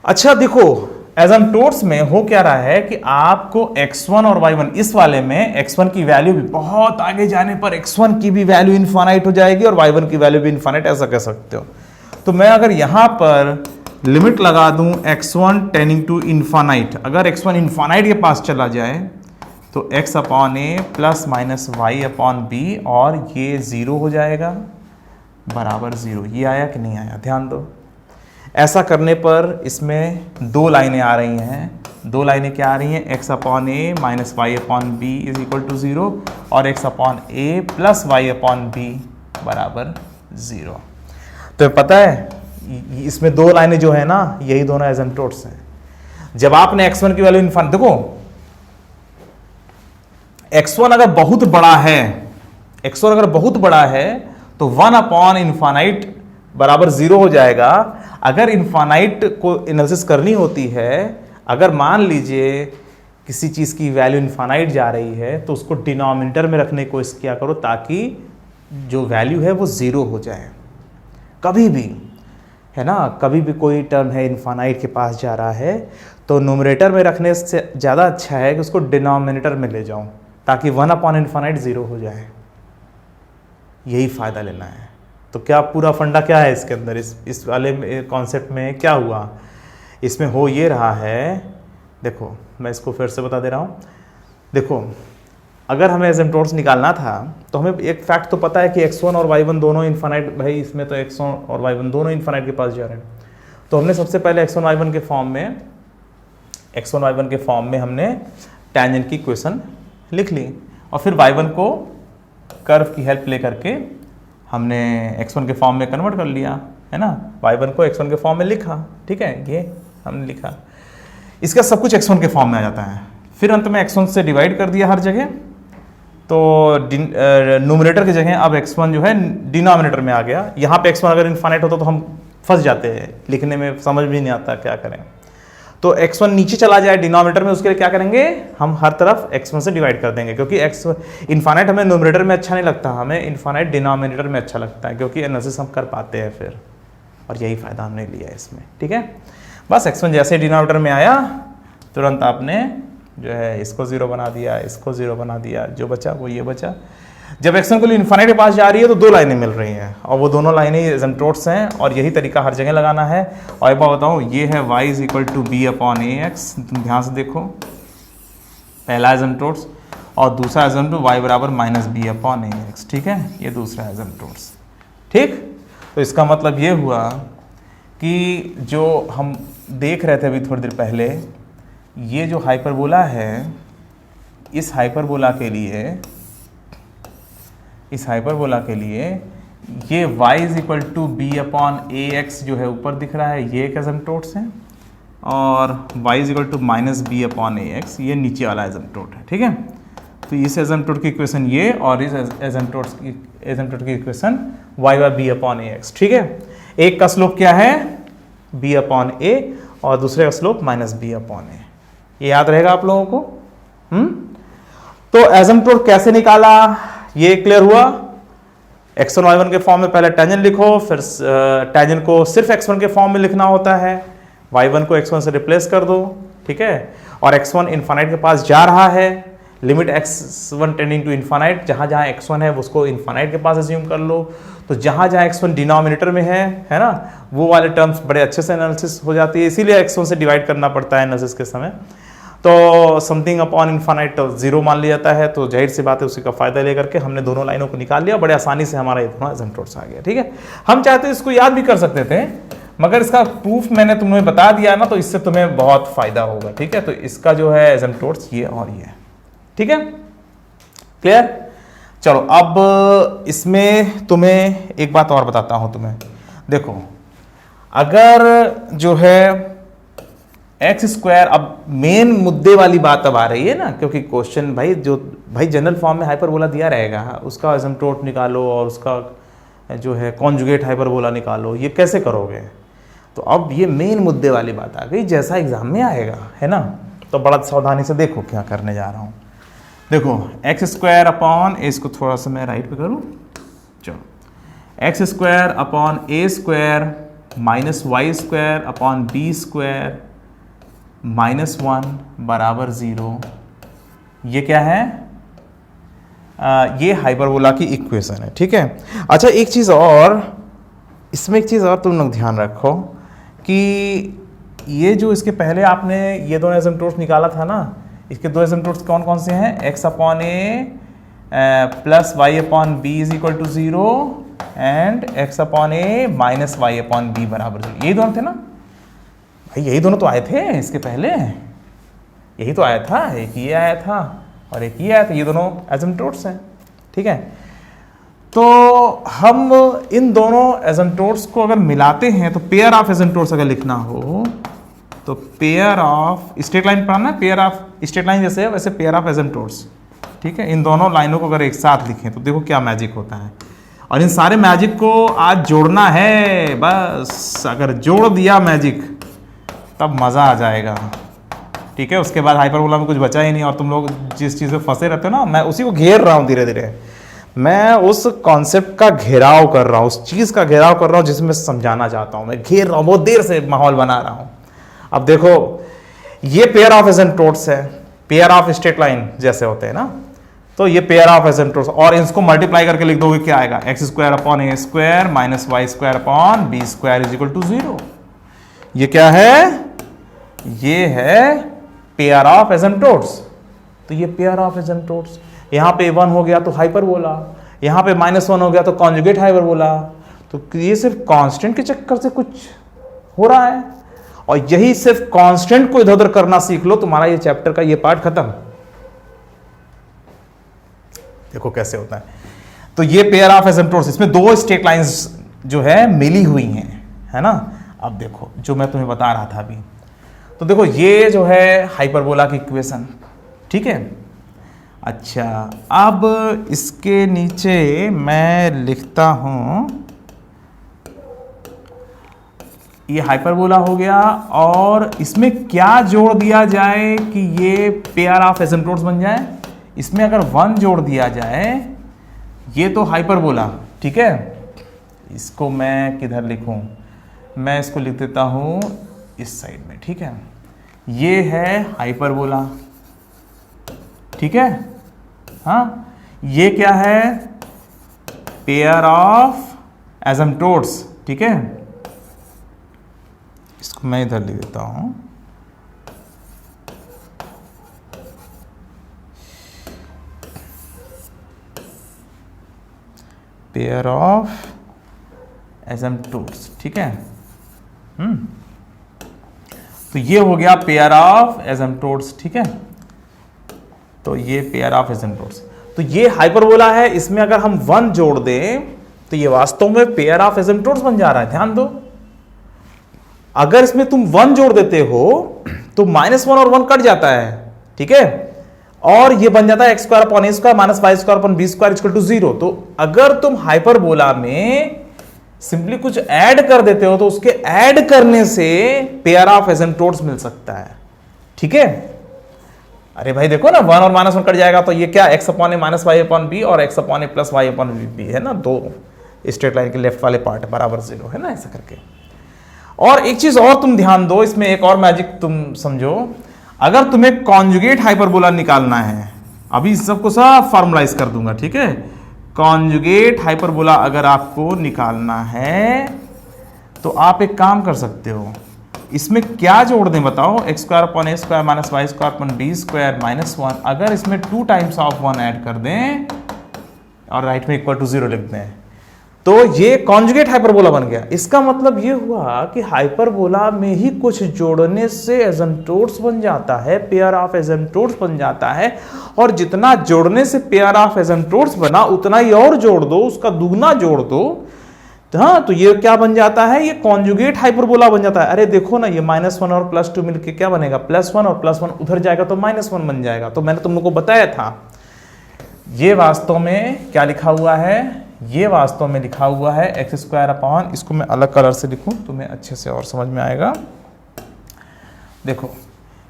अच्छा देखो, एसिम्पटोट्स में हो क्या रहा है कि आपको x1 और y1, इस वाले में x1 की वैल्यू भी बहुत आगे जाने पर x1 की भी वैल्यू इनफाइनाइट हो जाएगी और y1 की वैल्यू भी इनफाइनाइट, ऐसा कह सकते हो। तो मैं अगर यहां पर लिमिट लगा दूं x1 टेंडिंग टू इनफाइनाइट, अगर x1 इनफाइनाइट के पास चला जाए तो x upon a plus minus y upon b, और ये 0 हो जाएगा बराबर 0। ये आया कि नहीं आया, ध्यान दो। ऐसा करने पर इसमें दो लाइनें आ रही हैं, दो लाइनें क्या आ रही हैं, x upon a minus y upon b is equal to 0 और x upon a plus y upon b बराबर 0। तो पता है इसमें दो लाइनें जो है ना, यही दोनों एसिम्पटोट्स हैं। जब आपने x1 की वैल्यू इनफाइनाइट, देखो x1 अगर बहुत बड़ा है, x1 अगर बहुत बड़ा है तो 1 अपॉन इनफाइनाइट बराबर 0 हो जाएगा। अगर इनफाइनाइट को एनालिसिस करनी होती है, अगर मान लीजिए किसी चीज की वैल्यू इनफाइनाइट जा रही है, तो उसको डिनोमिनेटर में रखने को इस क्या करो, ताकि जो वैल्यू है वो 0 हो जाए। कभी भी है ना, कभी भी कोई टर्म है इनफाइनाइट के पास जा रहा है, तो न्यूमरेटर में रखने से ज़्यादा अच्छा है कि उसको डिनोमिनेटर में ले जाऊं, ताकि 1 अपॉन इनफाइनाइट 0 हो जाए। यही फ़ायदा लेना है। तो क्या पूरा फंडा क्या है इसके अंदर, इस वाले कॉन्सेप्ट में क्या हुआ, इसमें हो ये रहा है, देखो मैं इसको फिर से बता दे रहा हूँ। देखो अगर हमें एसिम्पटोट्स निकालना था तो हमें एक फैक्ट तो पता है कि x1 और y1 दोनों इनफाइनाइट, भाई इसमें तो x1 और y1 दोनों इनफाइनाइट के पास जा रहे हैं। तो हमने सबसे पहले x1 y1 के फॉर्म में x1 y1 के फॉर्म में हमने टेंजेंट की इक्वेशन लिख ली और फिर y1 को कर्व की हेल्प ले करके हमने x1 के फॉर्म में कन्वर्ट कर लिया, है ना। y1 को x1 के फॉर्म में लिखा, ठीक है, ये हमने लिखा। इसका सब कुछ x1 के फॉर्म में आ जाता है। फिर अंत में x1 से डिवाइड कर दिया हर जगह, तो न्यूमरेटर की जगह अब x1 जो है डिनोमिनेटर में आ गया। यहाँ पे x1 अगर इनफाइनाइट होता तो हम फंस जाते हैं, लिखने में समझ भी नहीं आता क्या करें। तो x1 नीचे चला जाए डिनोमिनेटर में, उसके लिए क्या करेंगे, हम हर तरफ x1 से डिवाइड कर देंगे, क्योंकि x इनफाइनाइट हमें न्यूमरेटर में अच्छा नहीं लगता, हमें इनफाइनाइट डिनोमिनेटर में अच्छा लगता है, क्योंकि एनालिसिस हम कर पाते हैं फिर, और यही फायदा हमने लिया है इसमें, ठीक है। बस x1 जैसे डिनोमिनेटर में आया तुरंत आपने जो है इसको 0 बना दिया, इसको 0 बना दिया, जो बचा वो ये बचा। जब x1 को इनफाइनाइट के पास जा रही है तो दो लाइनें मिल रही हैं, और वो दोनों लाइनें एसिम्पटोट्स हैं, और यही तरीका हर जगह लगाना है। और एक बात बताओ, ये है y = b/ax, तुम ध्यान से देखो, पहला एसिम्पटोट्स और दूसरा एसिम्पटोट y = -b/ax, ठीक है, ये दूसरा एसिम्पटोट्स, ठीक। तो इसका मतलब ये हुआ कि जो हम देख रहे थे अभी थोड़ी देर पहले, ये जो हाइपरबोला है, इस हाइपरबोला के लिए ये y = b/ax जो है ऊपर दिख रहा है, ये एक एसिम्पटोट्स है, और y = -b/ax ये नीचे वाला एसिम्पटोट है, ठीक है। तो इस एसिम्पटोट की इक्वेशन ये, और इस एसिम्पटोट की इक्वेशन y/b/ax, ठीक है। एक का स्लोप क्या है, b/a, और दूसरे का स्लोप -b/a। ये याद रहेगा आप लोगों को। तो एसिम्पटोट कैसे निकाला, ये क्लियर हुआ। x1 y1 के फॉर्म में पहले टेंजेंट लिखो, फिर टेंजेंट को सिर्फ x1 के फॉर्म में लिखना होता है, y1 को x1 से रिप्लेस कर दो, ठीक है। और x1 इनफाइनाइट के पास जा रहा है, limit x1 tending to infinite, जहां जहां x1 है उसको इनफाइनाइट के पास अज्यूम कर लो। तो जहां जहां x1 डिनोमिनेटर में है ना, वो वाले टर्म्स बड़े अच्छे से एनालिसिस हो जाती है, इसीलिए x1 से डिवाइड करना पड़ता है एनालिसिस के समय। तो समथिंग अपॉन इनफाइनाइट 0 मान लिया जाता है, तो जाहिर सी बात है उसी का फायदा लेकर के हमने दोनों लाइनों को निकाल लिया, बड़े आसानी से हमारा ये दोनों एसिम्पटोट्स आ गया, ठीक है। हम चाहते इसको याद भी कर सकते थे, मगर इसका प्रूफ मैंने तुम्हें बता दिया ना, तो इससे तुम्हें बहुत फायदा होगा, ठीक है। तो इसका जो है एसिम्पटोट्स ये और ये, ठीक है, क्लियर। चलो अब इसमें तुम्हें एक बात और बताता हूं तुम्हें, देखो अगर जो है x², अब मेन मुद्दे वाली बात अब आ रही है ना, क्योंकि क्वेश्चन भाई जनरल फॉर्म में हाइपरबोला दिया रहेगा, उसका एसिम्पटोट निकालो और उसका जो है कॉन्जुगेट हाइपरबोला निकालो, ये कैसे करोगे। तो अब ये मेन मुद्दे वाली बात आ गई, जैसा एग्जाम में आएगा, है ना। तो बड़ा सावधानी से देखो क्या करने जा रहा हूं। देखो x² इसको थोड़ा सा मैं राइट पे करूं, चलो x² - y² -b² -1 = 0, ये क्या है, ये हाइपरबोला की इक्वेशन है, ठीक है। अच्छा एक चीज और, इसमें एक चीज और तुम लोग ध्यान रखो कि ये जो इसके पहले आपने ये दोनों एसिम्पटोट्स निकाला था ना, इसके दो एसिम्पटोट्स कौन कौन से हैं, x/a + y/b = 0 and x/a - y/b = 0, यही दोनों थे ना भाई, यही दोनों तो आए थे इसके पहले, यही तो आया था, एक ये आया था और एक ये आया था, ये दोनों एसिम्पटोट्स हैं, ठीक है। तो हम इन दोनों एसिम्पटोट्स को अगर मिलाते हैं, तो पेयर ऑफ एसिम्पटोट्स अगर लिखना हो तो पेयर ऑफ स्ट्रेट लाइन पढ़ना, पेयर ऑफ स्ट्रेट लाइन जैसे है वैसे पेयर ऑफ एसिम्पटोट्स, ठीक है। इन दोनों लाइनों को अगर एक साथ लिखें तो देखो क्या मैजिक होता है, और इन सारे मैजिक को आज जोड़ना है, बस अगर जोड़ दिया मैजिक तब मज़ा आ जाएगा, ठीक है। उसके बाद हाइपरबोला में कुछ बचा ही नहीं, और तुम लोग जिस चीज़ में फंसे रहते हो ना, मैं उसी को घेर रहा हूँ धीरे धीरे, मैं उस कॉन्सेप्ट का घेराव कर रहा हूँ, उस चीज़ का घेराव कर रहा हूँ जिसमें समझाना चाहता हूँ, मैं घेर रहा हूँ, बहुत देर से माहौल बना रहा हूँ। अब देखो ये पेयर ऑफ एसिम्पटोट्स है, पेयर ऑफ स्ट्रेट लाइन जैसे होते हैं ना, तो ये पेयर ऑफ एसिम्पटोट्स, और इसको मल्टीप्लाई करके लिख दोगे क्या आएगा, x² / a² - y² = 0। ये क्या है, ये है पेयर ऑफ एसिम्पटोट्स। तो ये पेयर ऑफ एसिम्पटोट्स, यहां पे 1 हो गया तो हाइपरबोला, यहां पे -1 हो गया तो कॉन्जुगेट हाइपरबोला। तो ये सिर्फ कांस्टेंट के चक्कर से कुछ हो रहा है, और यही सिर्फ कांस्टेंट को इधर उधर करना सीख लो, तुम्हारा ये चैप्टर का ये पार्ट खत्म। देखो कैसे होता है। तो ये पेयर ऑफ एसिम्प्टोट्स, इसमें दो स्ट्रेट लाइंस जो है मिली हुई हैं, है ना। अब देखो जो मैं तुम्हें बता रहा था अभी, तो देखो ये जो है हाइपरबोला की इक्वेशन, ठीक है। अच्छा, अब इसके नीचे मैं लिखता हूं, ये हाइपरबोला हो गया, और इसमें क्या जोड़ दिया जाए कि ये पेयर ऑफ एसिम्प्टोट्स बन जाए। इसमें अगर 1 जोड़ दिया जाए, ये तो हाइपरबोला, ठीक है। इसको मैं किधर लिखूं, मैं इसको लिख देता हूं इस साइड में, ठीक है। ये है हाइपरबोला, ठीक है। हाँ, ये क्या है, पेयर ऑफ एसिम्प्टोट्स, ठीक है। इसको मैं इधर लिख देता हूं, पेयर ऑफ एसिम्प्टोट्स, ठीक है। तो ये हो गया पेयर ऑफ एसिम्प्टोट्स, ठीक है। तो ये पेयर ऑफ एसिम्प्टोट्स, तो ये हाइपरबोला है, इसमें अगर हम 1 जोड़ दें तो ये वास्तव में पेयर ऑफ एसिम्प्टोट्स बन जा रहा है। ध्यान दो, अगर इसमें तुम 1 जोड़ देते हो तो -1 और 1 कट जाता है, ठीक है, और ये बन जाता है x² upon a² -y² upon b² equal to 0। तो अगर तुम हाइपरबोला में सिंपली कुछ ऐड कर देते हो तो उसके ऐड करने से पेयर ऑफ एसिम्प्टोट्स मिल सकता है, ठीक है। अरे भाई देखो ना, 1 और -1 कट जाएगा तो ये क्या x upon a minus y upon b और x upon a plus y upon b है ना, दो स्ट्रेट लाइन के लेफ्ट वाले पार्ट बराबर 0 है ना, ऐसा करके। और एक चीज और तुम ध्यान दो, इसमें एक और मैजिक तुम समझो। अगर तुम्हें कॉन्जुगेट हाइपरबोला निकालना है, अभी इस सबको सब फॉर्मुलाइज कर दूंगा, ठीक है। कॉन्जुगेट हाइपरबोला अगर आपको निकालना है तो आप एक काम कर सकते हो, इसमें क्या जोड़ दें बताओ, x² upon a² minus y² upon b² -1। अगर इसमें 2 टाइम्स ऑफ 1 ऐड कर दें और राइट में इक्वल टू 0 लिख दें, तो ये कॉन्जुगेट हाइपरबोला बन गया। इसका मतलब ये हुआ कि हाइपरबोला में ही कुछ जोड़ने से एसिम्प्टोट्स बन जाता है, पेयर ऑफ एसिम्प्टोट्स बन जाता है, और जितना जोड़ने से पेयर ऑफ एसिम्प्टोट्स बना उतना ही और जोड़ दो, उसका दुगना जोड़ दो, तो हाँ, तो ये क्या बन जाता है, ये कॉन्जुगेट हाइपरबोला बन जाता है। अरे देखो ना, ये -1 और +2 मिलके क्या बनेगा, +1 और +1 उधर जाएगा तो -1 बन जाएगा। तो मैंने तुम लोग को बताया था, ये वास्तव में क्या लिखा हुआ है, ये वास्तव में लिखा हुआ है x² अपॉन, इसको मैं अलग कलर से लिखूं तुम्हें अच्छे से और समझ में आएगा। देखो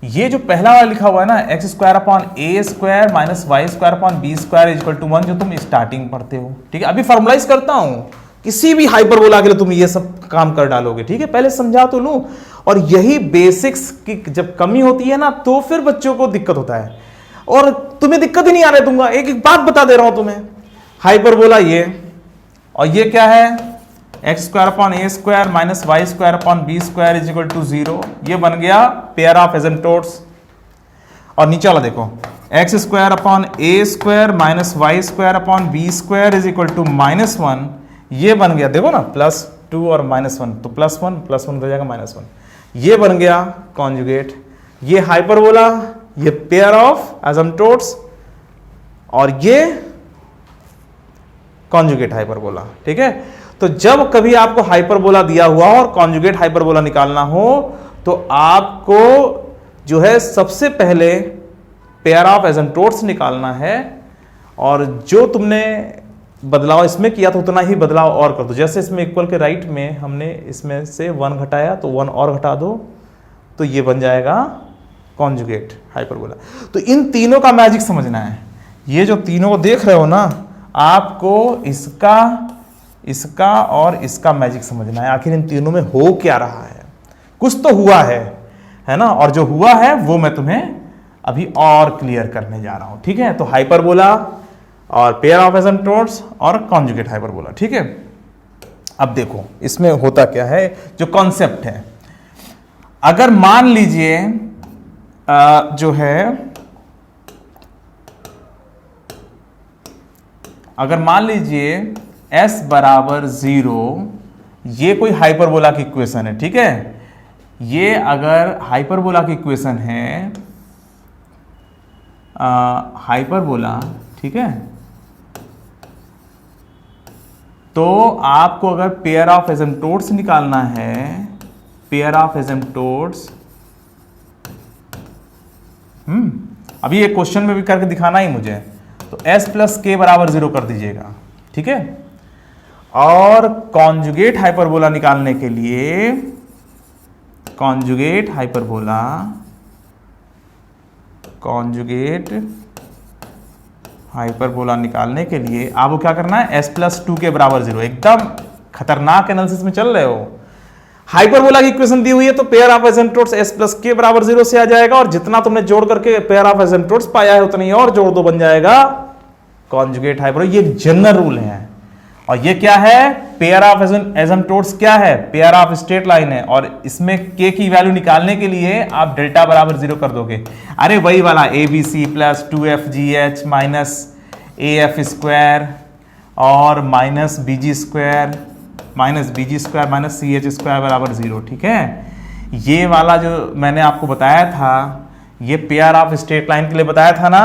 ये जो पहला वाला लिखा हुआ है ना, x² upon a² minus y² upon b² equal to 1, जो तुम स्टार्टिंग पढ़ते हो, ठीक है। अभी फॉर्मुलाइज करता हूं, किसी भी हाइपरबोला के लिए तुम ये सब काम कर डालोगे, ठीक है। पहले समझा तो लूं, और यही बेसिक्स की जब कमी होती है ना तो फिर बच्चों को दिक्कत होता है, और तुम्हें दिक्कत ही नहीं आने दूंगा। एक एक बात बता दे रहा हूं तुम्हें, हाइपरबोला ये, और ये क्या है, x² upon a² minus y² upon b² is equal to 0। ये बन गया पेयर ऑफ एसिम्प्टोट्स। और नीचे वाला देखो, x² upon a² minus y² upon b² is equal to -1। ये बन गया, देखो ना, +2 और -1, तो +1 हो जाएगा -1। ये बन गया कॉन्जुगेट। ये हाइपरबोला, ये पेयर ऑफ एसिम्प्टोट्स, और ये कॉन्जुगेट हाइपरबोला, ठीक है। तो जब कभी आपको हाइपरबोला दिया हुआ और कॉन्जुगेट हाइपरबोला निकालना हो तो आपको जो है सबसे पहले पेयर ऑफ एसिम्प्टोट्स निकालना है, और जो तुमने बदलाव इसमें किया था उतना ही बदलाव और कर दो। जैसे इसमें इक्वल के राइट में हमने इसमें से 1 घटाया तो 1 और घटा दो, तो ये बन जाएगा कॉन्जुगेट हाइपरबोला। तो इन तीनों का मैजिक समझना है। ये जो तीनों को देख रहे हो ना, आपको इसका और इसका मैजिक समझना है। आखिर इन तीनों में हो क्या रहा है, कुछ तो हुआ है ना, और जो हुआ है वो मैं तुम्हें अभी और क्लियर करने जा रहा हूं, ठीक है। तो हाइपरबोला और पेयर ऑफ एसिम्प्टोट्स और कॉन्जुगेट हाइपरबोला, ठीक है। अब देखो इसमें होता क्या है, जो कॉन्सेप्ट है, अगर मान लीजिए जो है, अगर मान लीजिए s बराबर 0, ये कोई हाइपरबोला की इक्वेशन है, ठीक है। ये अगर हाइपरबोला की इक्वेशन है, हाइपरबोला, ठीक है, तो आपको अगर पेयर ऑफ एसिम्प्टोट्स निकालना है, पेयर ऑफ एसिम्प्टोट्स, अभी ये क्वेश्चन में भी करके दिखाना ही मुझे, तो s प्लस के बराबर 0 कर दीजिएगा, ठीक है। और कॉन्जुगेट हाइपरबोला निकालने के लिए, कॉन्जुगेट हाइपरबोला, कॉन्जुगेट हाइपरबोला निकालने के लिए आपको क्या करना है, s प्लस 2 के बराबर 0। एकदम खतरनाक एनालिसिस में चल रहे हो। हाइपरबोला की इक्वेशन दी हुई है तो pair of asymptotes s plus के बराबर 0 से आ जाएगा, और जितना तुमने जोड़ करके पेयर ऑफ एसिम्प्टोट्स पाया है उतना ही और जोड़ दो, बन जाएगा कॉन्जुगेट हाइपरबोला। ये जनरल रूल है। और ये क्या है, पेयर ऑफ एसिम्प्टोट्स क्या है, पेयर ऑफ स्ट्रेट लाइन है, और इसमें k की वैल्यू निकालने के लिए आप डेल्टा बराबर 0 कर दोगे। अरे वही वाला ABC plus 2FGH minus AF square और minus BG square minus CH square बराबर 0, ठीक है। ये वाला जो मैंने आपको बताया था, ये पेयर ऑफ स्ट्रेट लाइन के लिए बताया था ना,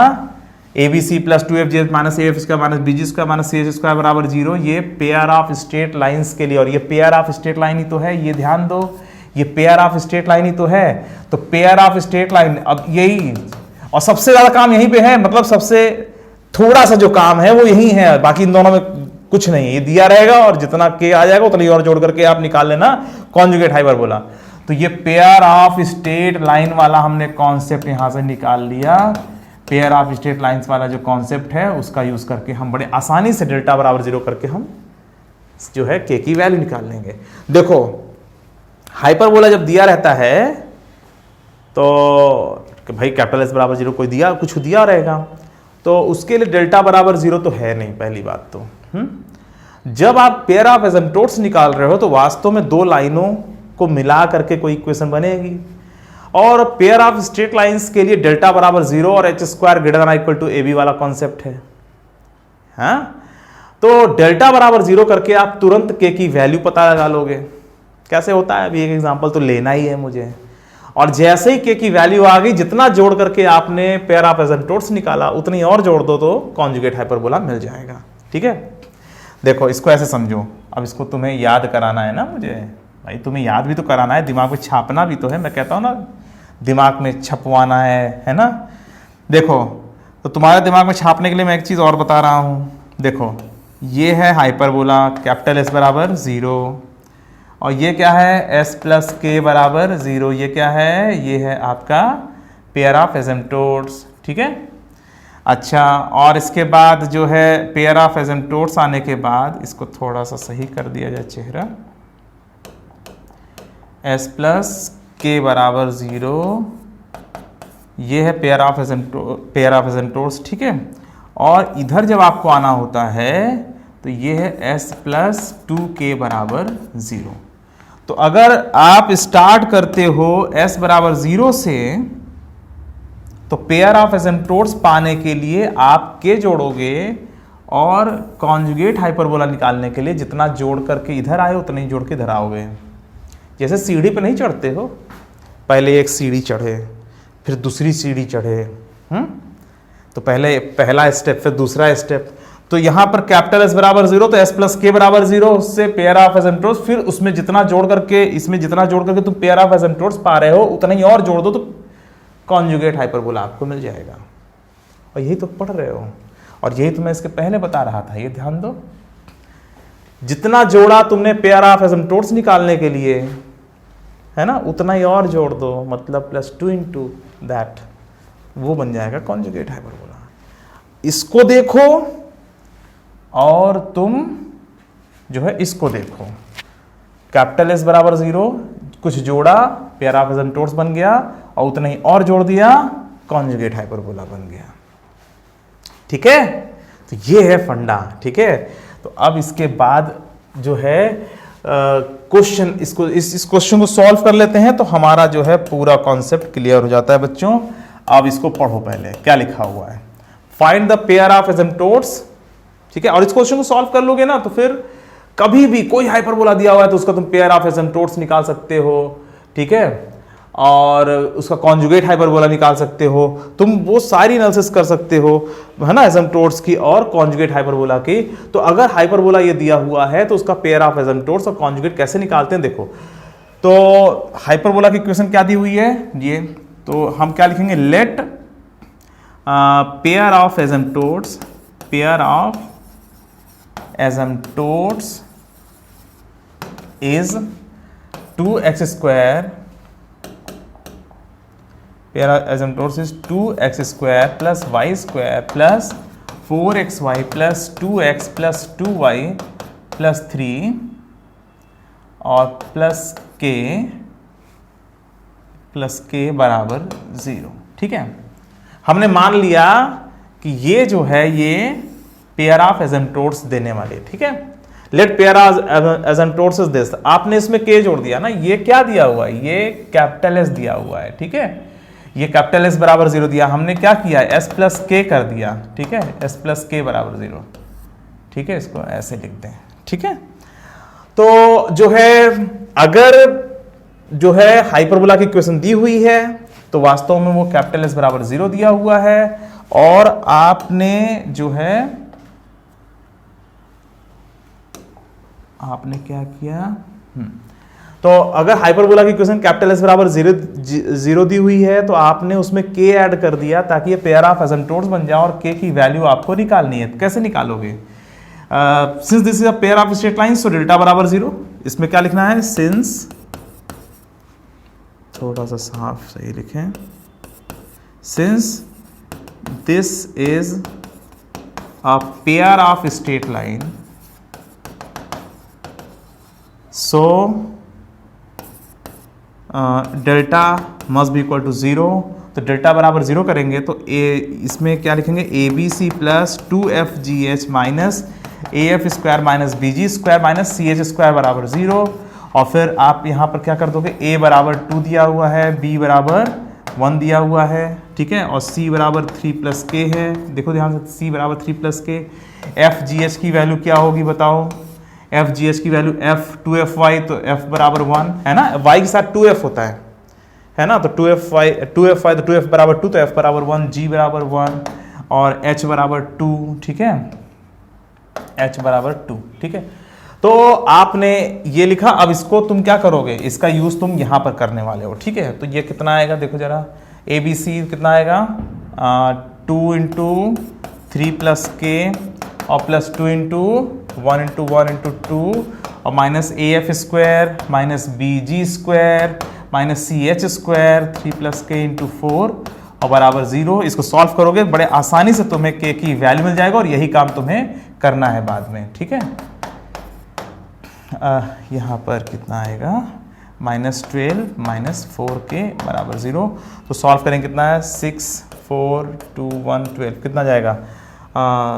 ABC plus 2FGH minus AF square minus BG square minus CH square बराबर 0, ये पेयर ऑफ स्ट्रेट लाइंस के लिए। और ये पेयर ऑफ स्ट्रेट लाइन ही तो है, ये ध्यान दो, ये पेयर ऑफ स्ट्रेट लाइन ही तो है। तो पेयर ऑफ स्ट्रेट लाइन, अब यही, और सबसे ज्यादा काम यहीं पे है, मतलब सबसे थोड़ा सा जो काम है वो यही है, बाकी इन दोनों में कुछ नहीं। ये दिया रहेगा और जितना के आ जाएगा उतना ही और जोड़ करके आप निकाल लेना कॉन्जुगेट हाइपरबोला। तो ये पेयर ऑफ स्ट्रेट लाइन वाला हमने कॉन्सेप्ट यहां से निकाल लिया। पेयर ऑफ स्ट्रेट लाइंस वाला जो कॉन्सेप्ट है उसका यूज करके हम बड़े आसानी से डेल्टा बराबर 0 करके हम जो है के की वैल्यू निकाल लेंगे। देखो हाइपरबोला जब दिया रहता है तो भाई कैपिटल S बराबर 0 कोई दिया, कुछ दिया रहेगा, तो उसके लिए डेल्टा बराबर 0 तो है नहीं, पहली बात तो। जब आप पेयर ऑफ एसिम्प्टोट्स निकाल रहे हो तो वास्तव में दो लाइनों को मिला करके कोई इक्वेशन बनेगी, और पेयर ऑफ स्ट्रेट लाइंस के लिए डेल्टा बराबर 0 और h square greater than equal to AB वाला कॉन्सेप्ट है। हाँ, तो डेल्टा बराबर 0 करके आप तुरंत k की वैल्यू पता लगा लोगे। कैसे होता है, अभी एक एग्जांपल तो लेना ही है मुझे, और जैसे ही k की वैल्यू आ गई, जितना जोड़ करके आपने पेयर ऑफ एसिम्प्टोट्स निकाला उतनी और जोड़ दो तो कॉन्जुगेट हाइपरबोला मिल जाएगा, ठीक है। देखो इसको ऐसे समझो, अब इसको तुम्हें याद कराना है ना मुझे, भाई तुम्हें याद भी तो कराना है, दिमाग में छापना भी तो है, मैं कहता हूँ ना दिमाग में छपवाना है ना। देखो तो तुम्हारे दिमाग में छापने के लिए मैं एक चीज़ और बता रहा हूँ। देखो ये है हाइपरबोला, कैपिटल S बराबर 0, और ये क्या है, S प्लस के बराबर 0। ये क्या है, ये है आपका पेयर ऑफ एसिम्प्टोट्स, ठीक है। अच्छा, और इसके बाद जो है पेयर ऑफ एसिम्प्टोट्स आने के बाद इसको थोड़ा सा सही कर दिया जाए चेहरा, S प्लस के बराबर 0, ये है पेयर ऑफ एसिम्प्टोट्स, ठीक है। और इधर जब आपको आना होता है तो ये है S प्लस 2k बराबर 0। तो अगर आप स्टार्ट करते हो S बराबर 0 से, तो पेयर ऑफ एसिम्प्टोट्स पाने के लिए आप k जोड़ोगे, और कॉन्जुगेट हाइपरबोला निकालने के लिए जितना जोड़ करके इधर आए उतना ही जोड़ के इधर आओगे। जैसे सीढ़ी पे नहीं चढ़ते हो, पहले एक सीढ़ी चढ़े फिर दूसरी सीढ़ी चढ़े, तो पहले पहला स्टेप फिर दूसरा स्टेप। तो यहां पर कैपिटल S बराबर 0, तो S प्लस के बराबर 0 उससे पेयर ऑफ एसिम्प्टोट्स, फिर उसमें जितना जोड़ करके, इसमें जितना जोड़ करके तुम पेयर ऑफ एसिम्प्टोट्स पा रहे हो उतना ही और जोड़ दो तो कॉन्जुगेट हाइपरबोला आपको मिल जाएगा। और यही तो पढ़ रहे हो, और यही तो मैं इसके पहले बता रहा था, ये ध्यान दो। जितना जोड़ा तुमने पेयर ऑफ एसिम्प्टोट्स निकालने के लिए, है ना, उतना ही और जोड़ दो, मतलब प्लस 2 इंटू दैट, वो बन जाएगा कॉन्जुगेट हाइपरबोला। इसको देखो और तुम जो है इसको देखो, कैपिटल S बराबर 0, कुछ जोड़ा पेयर ऑफ एसिम्प्टोट्स बन गया, और उतना ही और जोड़ दिया कॉन्जुगेट हाइपरबोला बन गया, ठीक है। तो ये है फंडा, ठीक है। तो अब इसके बाद जो है क्वेश्चन, इसको इस क्वेश्चन को सॉल्व कर लेते हैं तो हमारा जो है पूरा कॉन्सेप्ट क्लियर हो जाता है बच्चों। अब इसको पढ़ो, पहले क्या लिखा हुआ है, find the pair of asymptotes, ठीक है। और इस क्वेश्चन को सॉल्व कर लोगे ना तो फिर कभी भी कोई हाइपरबोला दिया हुआ है तो उसका तुम पेयर ऑफ एसिम्प्टोट्स निकाल सकते हो, ठीक है, और उसका कॉन्जुगेट हाइपरबोला निकाल सकते हो तुम, वो सारी एनालिसिस कर सकते हो, है ना, एसिम्पटोट्स की और कॉन्जुगेट हाइपरबोला की। तो अगर हाइपरबोला ये दिया हुआ है तो उसका पेयर ऑफ एसिम्पटोट्स और कॉन्जुगेट कैसे निकालते हैं देखो। तो हाइपरबोला की इक्वेशन क्या दी हुई है ये, तो हम क्या लिखेंगे, let pair of asymptotes, pair of asymptotes is 2x square, pair of asymptotes is 2x square plus y square plus 4xy plus 2x plus 2y plus 3 और प्लस k बराबर 0। ठीक है, हमने मान लिया कि ये जो है ये पेयर ऑफ एसिम्पटोट्स देने वाले, ठीक है। Let pair of asymptotes is this, आपने इसमें k जोड़ दिया ना, ये क्या दिया हुआ है, ये कैपिटल S दिया हुआ है, ठीक है, ये कैपिटल S बराबर 0 दिया, हमने क्या किया, s प्लस k कर दिया, ठीक है, s प्लस k बराबर 0, ठीक है, इसको ऐसे लिखते हैं, ठीक है। तो जो है अगर जो है हाइपरबोला की इक्वेशन दी हुई है तो वास्तव में वो कैपिटल S बराबर 0 दिया हुआ है, और आपने जो है आपने क्या किया, तो अगर हाइपरबोला की इक्वेशन कैपिटल S बराबर 0 दी हुई है तो आपने उसमें k ऐड कर दिया ताकि ये पेयर ऑफ एसिम्पटोट्स बन जाए, और k की वैल्यू आपको निकालनी है। कैसे निकालोगे, since this is a pair of straight lines तो डेल्टा बराबर 0, इसमें क्या लिखना है, सिंस, थोड़ा सा साफ सही लिखें, since this is a pair of straight line so delta must be equal to 0। तो डेल्टा बराबर 0 करेंगे तो इसमें क्या लिखेंगे, a b c plus 2FGH minus AF square minus BG square minus CH square बराबर 0। और फिर आप यहाँ पर क्या कर दोगे, A बराबर 2 दिया हुआ है, B बराबर 1 दिया हुआ है, ठीक है, और C बराबर 3 प्लस K है, देखो ध्यान से, C बराबर 3 प्लस K। FGH की वैल्यू क्या होगी बताओ, FGH की वैल्यू F 2FY, तो F बराबर 1 है ना, Y के साथ 2F होता है ना, तो 2FY तो 2F बराबर 2, तो F बराबर 1, G बराबर 1 और H बराबर 2, ठीक है, H बराबर 2, ठीक है। तो आपने ये लिखा, अब इसको तुम क्या करोगे, इसका यूज तुम यहां पर करने वाले हो, ठीक है। तो ये कितना आएगा देखो जरा, ABC कितना आएगा, 2 इंटू 3 प्लस K और प्लस 2 इंटू 1 इंटू 1 इंटू 2 और minus AF square minus BG square minus CH square 3 plus K into 4 और बराबर 0। इसको सॉल्व करोगे बड़े आसानी से तुम्हें K की वैल्यू मिल जाएगा, और यही काम तुम्हें करना है बाद में, ठीक है। यहाँ पर कितना आएगा, -12 माइनस 4K बराबर 0। तो सॉल्व करेंगे कितना है, 6 4 2 1 12, कितना जाएगा,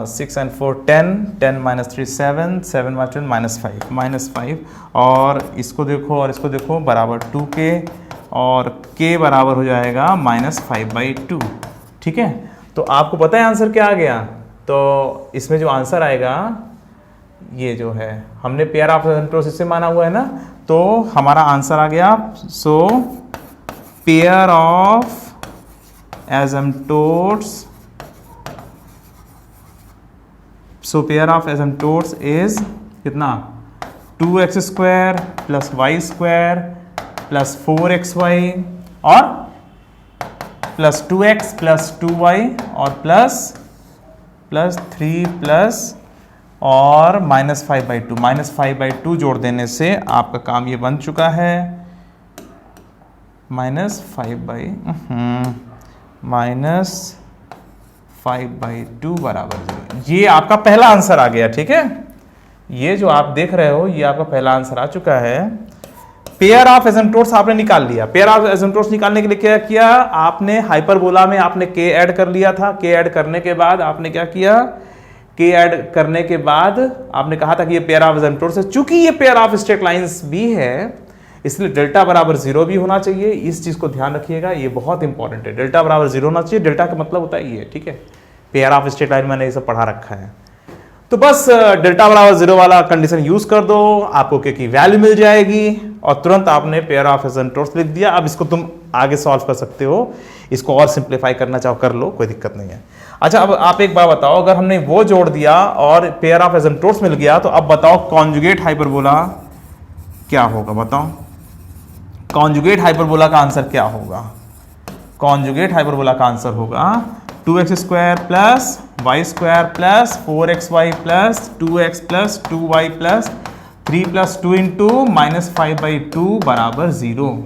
6 and 4 10, 10 माइनस 3 7, 7 माइनस 12 -5, और इसको देखो और इसको देखो बराबर 2K, और K बराबर हो जाएगा -5/2, ठीक है। तो आपको पता है आंसर क्या आ गया, तो इसमें जो आंसर आएगा ये जो है, हमने पेयर ऑफ एसिम्पटोट्स से माना हुआ है ना, तो हमारा आंसर आ गया, so pair of asymptotes, so pair of asymptotes is कितना, 2x square plus y square plus 4xy और प्लस 2x प्लस 2y और प्लस 3 प्लस और -5/2 जोड़ देने से आपका काम ये बन चुका है, -5/2 बराबर 0। ये आपका पहला आंसर आ गया, ठीक है। ये जो आप देख रहे हो ये आपका पहला आंसर आ चुका है। पेयर ऑफ एसिम्पटोट्स आपने निकाल लिया। पेयर ऑफ एसिम्पटोट्स निकालने के लिए क्या किया, आपने हाइपरबोला में आपने k ऐड कर लिया था। k ऐड करने के बाद आपने क्या किया, k ऐड करने के बाद आपने कहा था कि ये पेयर ऑफ एसिम्पटोट्स है। चूंकि ये पेयर ऑफ स्ट्रेट लाइंस भी है इसलिए डेल्टा बराबर 0 भी होना चाहिए। इस चीज को ध्यान रखिएगा, ये बहुत इंपॉर्टेंट है। डेल्टा बराबर 0 होना चाहिए। डेल्टा का मतलब होता है ये, ठीक है। पेयर ऑफ स्ट्रेट लाइन मैंने ये सब पढ़ा रखा है। तो बस डेल्टा बराबर 0 वाला कंडीशन यूज कर दो, आपको k की वैल्यू मिल जाएगी। और तुरंत आपने पेयर ऑफ एसिम्पटोट्स लिख दिया। अब इसको तुम आगे सॉल्व कर सकते हो, इसको और सिंप्लीफाई करना चाहो कर लो, कोई दिक्कत नहीं है। अच्छा, अब आप एक बात बताओ, अगर हमने वो जोड़ दिया और पेयर ऑफ एसिम्पटोट्स मिल गया, तो अब बताओ कॉन्जुगेट हाइपरबोला क्या होगा? बताओ कॉन्जुगेट हाइपरबोला का आंसर क्या होगा? कॉन्जुगेट हाइपरबोला का आंसर होगा 2x² plus y² plus 4xy plus 2x plus 2y plus 3 plus 2 into minus 5/2 बराबर 0।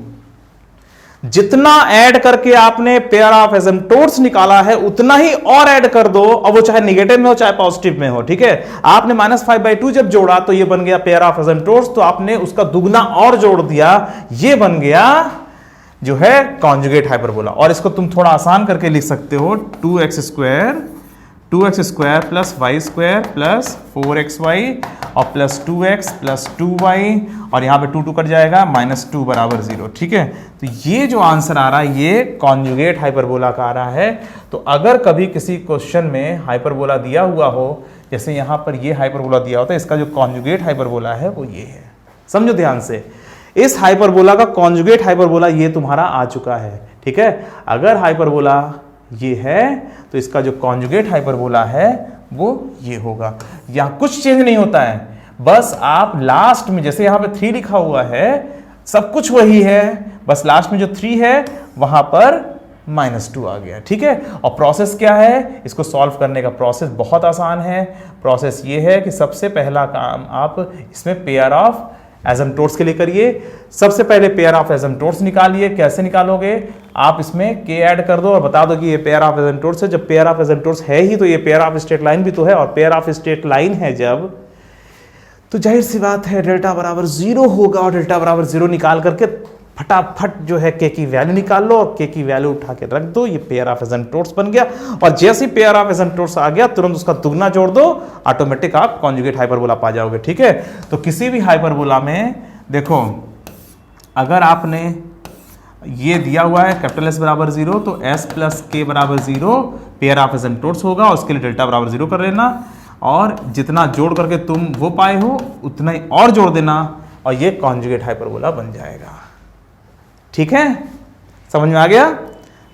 जितना ऐड करके आपने पेयर ऑफ एसिम्पटोट्स निकाला है उतना ही और ऐड कर दो, और वो चाहे निगेटिव में हो चाहे पॉजिटिव में हो, ठीक है। आपने माइनस 5/2 जब जोड़ा तो ये बन गया पेयर ऑफ एसिम्पटोट्स, तो आपने उसका दुगना और जोड़ दिया, ये बन गया जो है कॉन्जुगेट हाइपरबोला। और इसको तुम थोड़ा आसान करके लिख सकते हो 2x² plus y² plus 4xy और प्लस 2x प्लस 2y, और यहां पे 2 कट जाएगा, -2 बराबर 0, ठीक है। तो ये जो आंसर आ रहा है ये कॉन्जुगेट हाइपरबोला का आ रहा है। तो अगर कभी किसी क्वेश्चन में हाइपरबोला दिया हुआ हो, जैसे यहां पर ये हाइपरबोला दिया होता है, इसका जो कॉन्जुगेट हाइपरबोला है वो ये है। समझो ध्यान से, इस हाइपरबोला का कॉन्जुगेट हाइपरबोला ये तुम्हारा आ चुका है, ठीक है। अगर हाइपरबोला ये है तो इसका जो कॉन्जुगेट हाइपरबोला है वो ये होगा। यहां कुछ चेंज नहीं होता है, बस आप लास्ट में जैसे यहां पे 3 लिखा हुआ है, सब कुछ वही है, बस लास्ट में जो 3 है वहां पर -2 आ गया, ठीक है। और प्रोसेस क्या है? इसको सॉल्व करने का प्रोसेस बहुत आसान है। प्रोसेस ये है कि सबसे पहला काम आप इसमें पेयर ऑफ एसिम्पटोट्स के लिए करिए। सबसे पहले पेयर ऑफ एसिम्पटोट्स निकालिए। कैसे निकालोगे? आप इसमें के ऐड कर दो और बता दो कि ये पेयर ऑफ एसिम्पटोट्स है। जब पेयर ऑफ एसिम्पटोट्स है ही तो ये पेयर ऑफ स्ट्रेट लाइन भी तो है, और पेयर ऑफ स्ट्रेट लाइन है जब, तो जाहिर सी बात है डेल्टा बराबर 0 होगा, और डेल्टा बराबर 0 निकाल करके फटाफट जो है के की वैल्यू निकाल लो और के की वैल्यू उठा के रख दो। ये पेयर ऑफ एसिम्पटोट्स बन गया, और जैसे ही पेयर ऑफ एसिम्पटोट्स आ गया तुरंत उसका दुगना जोड़ दो, ऑटोमेटिक आप कॉन्जुगेट हाइपरबोला पा जाओगे, ठीक है। तो किसी भी हाइपरबोला में देखो, अगर आपने ये दिया हुआ है कैपिटल S बराबर 0, तो S प्लस K बराबर 0 पेयर ऑफ एसिम्पटोट्स होगा, उसके लिए डेल्टा बराबर 0 कर लेना, और जितना जोड़ करके तुम वो पाए हो उतना ही और जोड़ देना, और ये कॉन्जुगेट हाइपरबोला बन जाएगा, ठीक है। समझ में आ गया?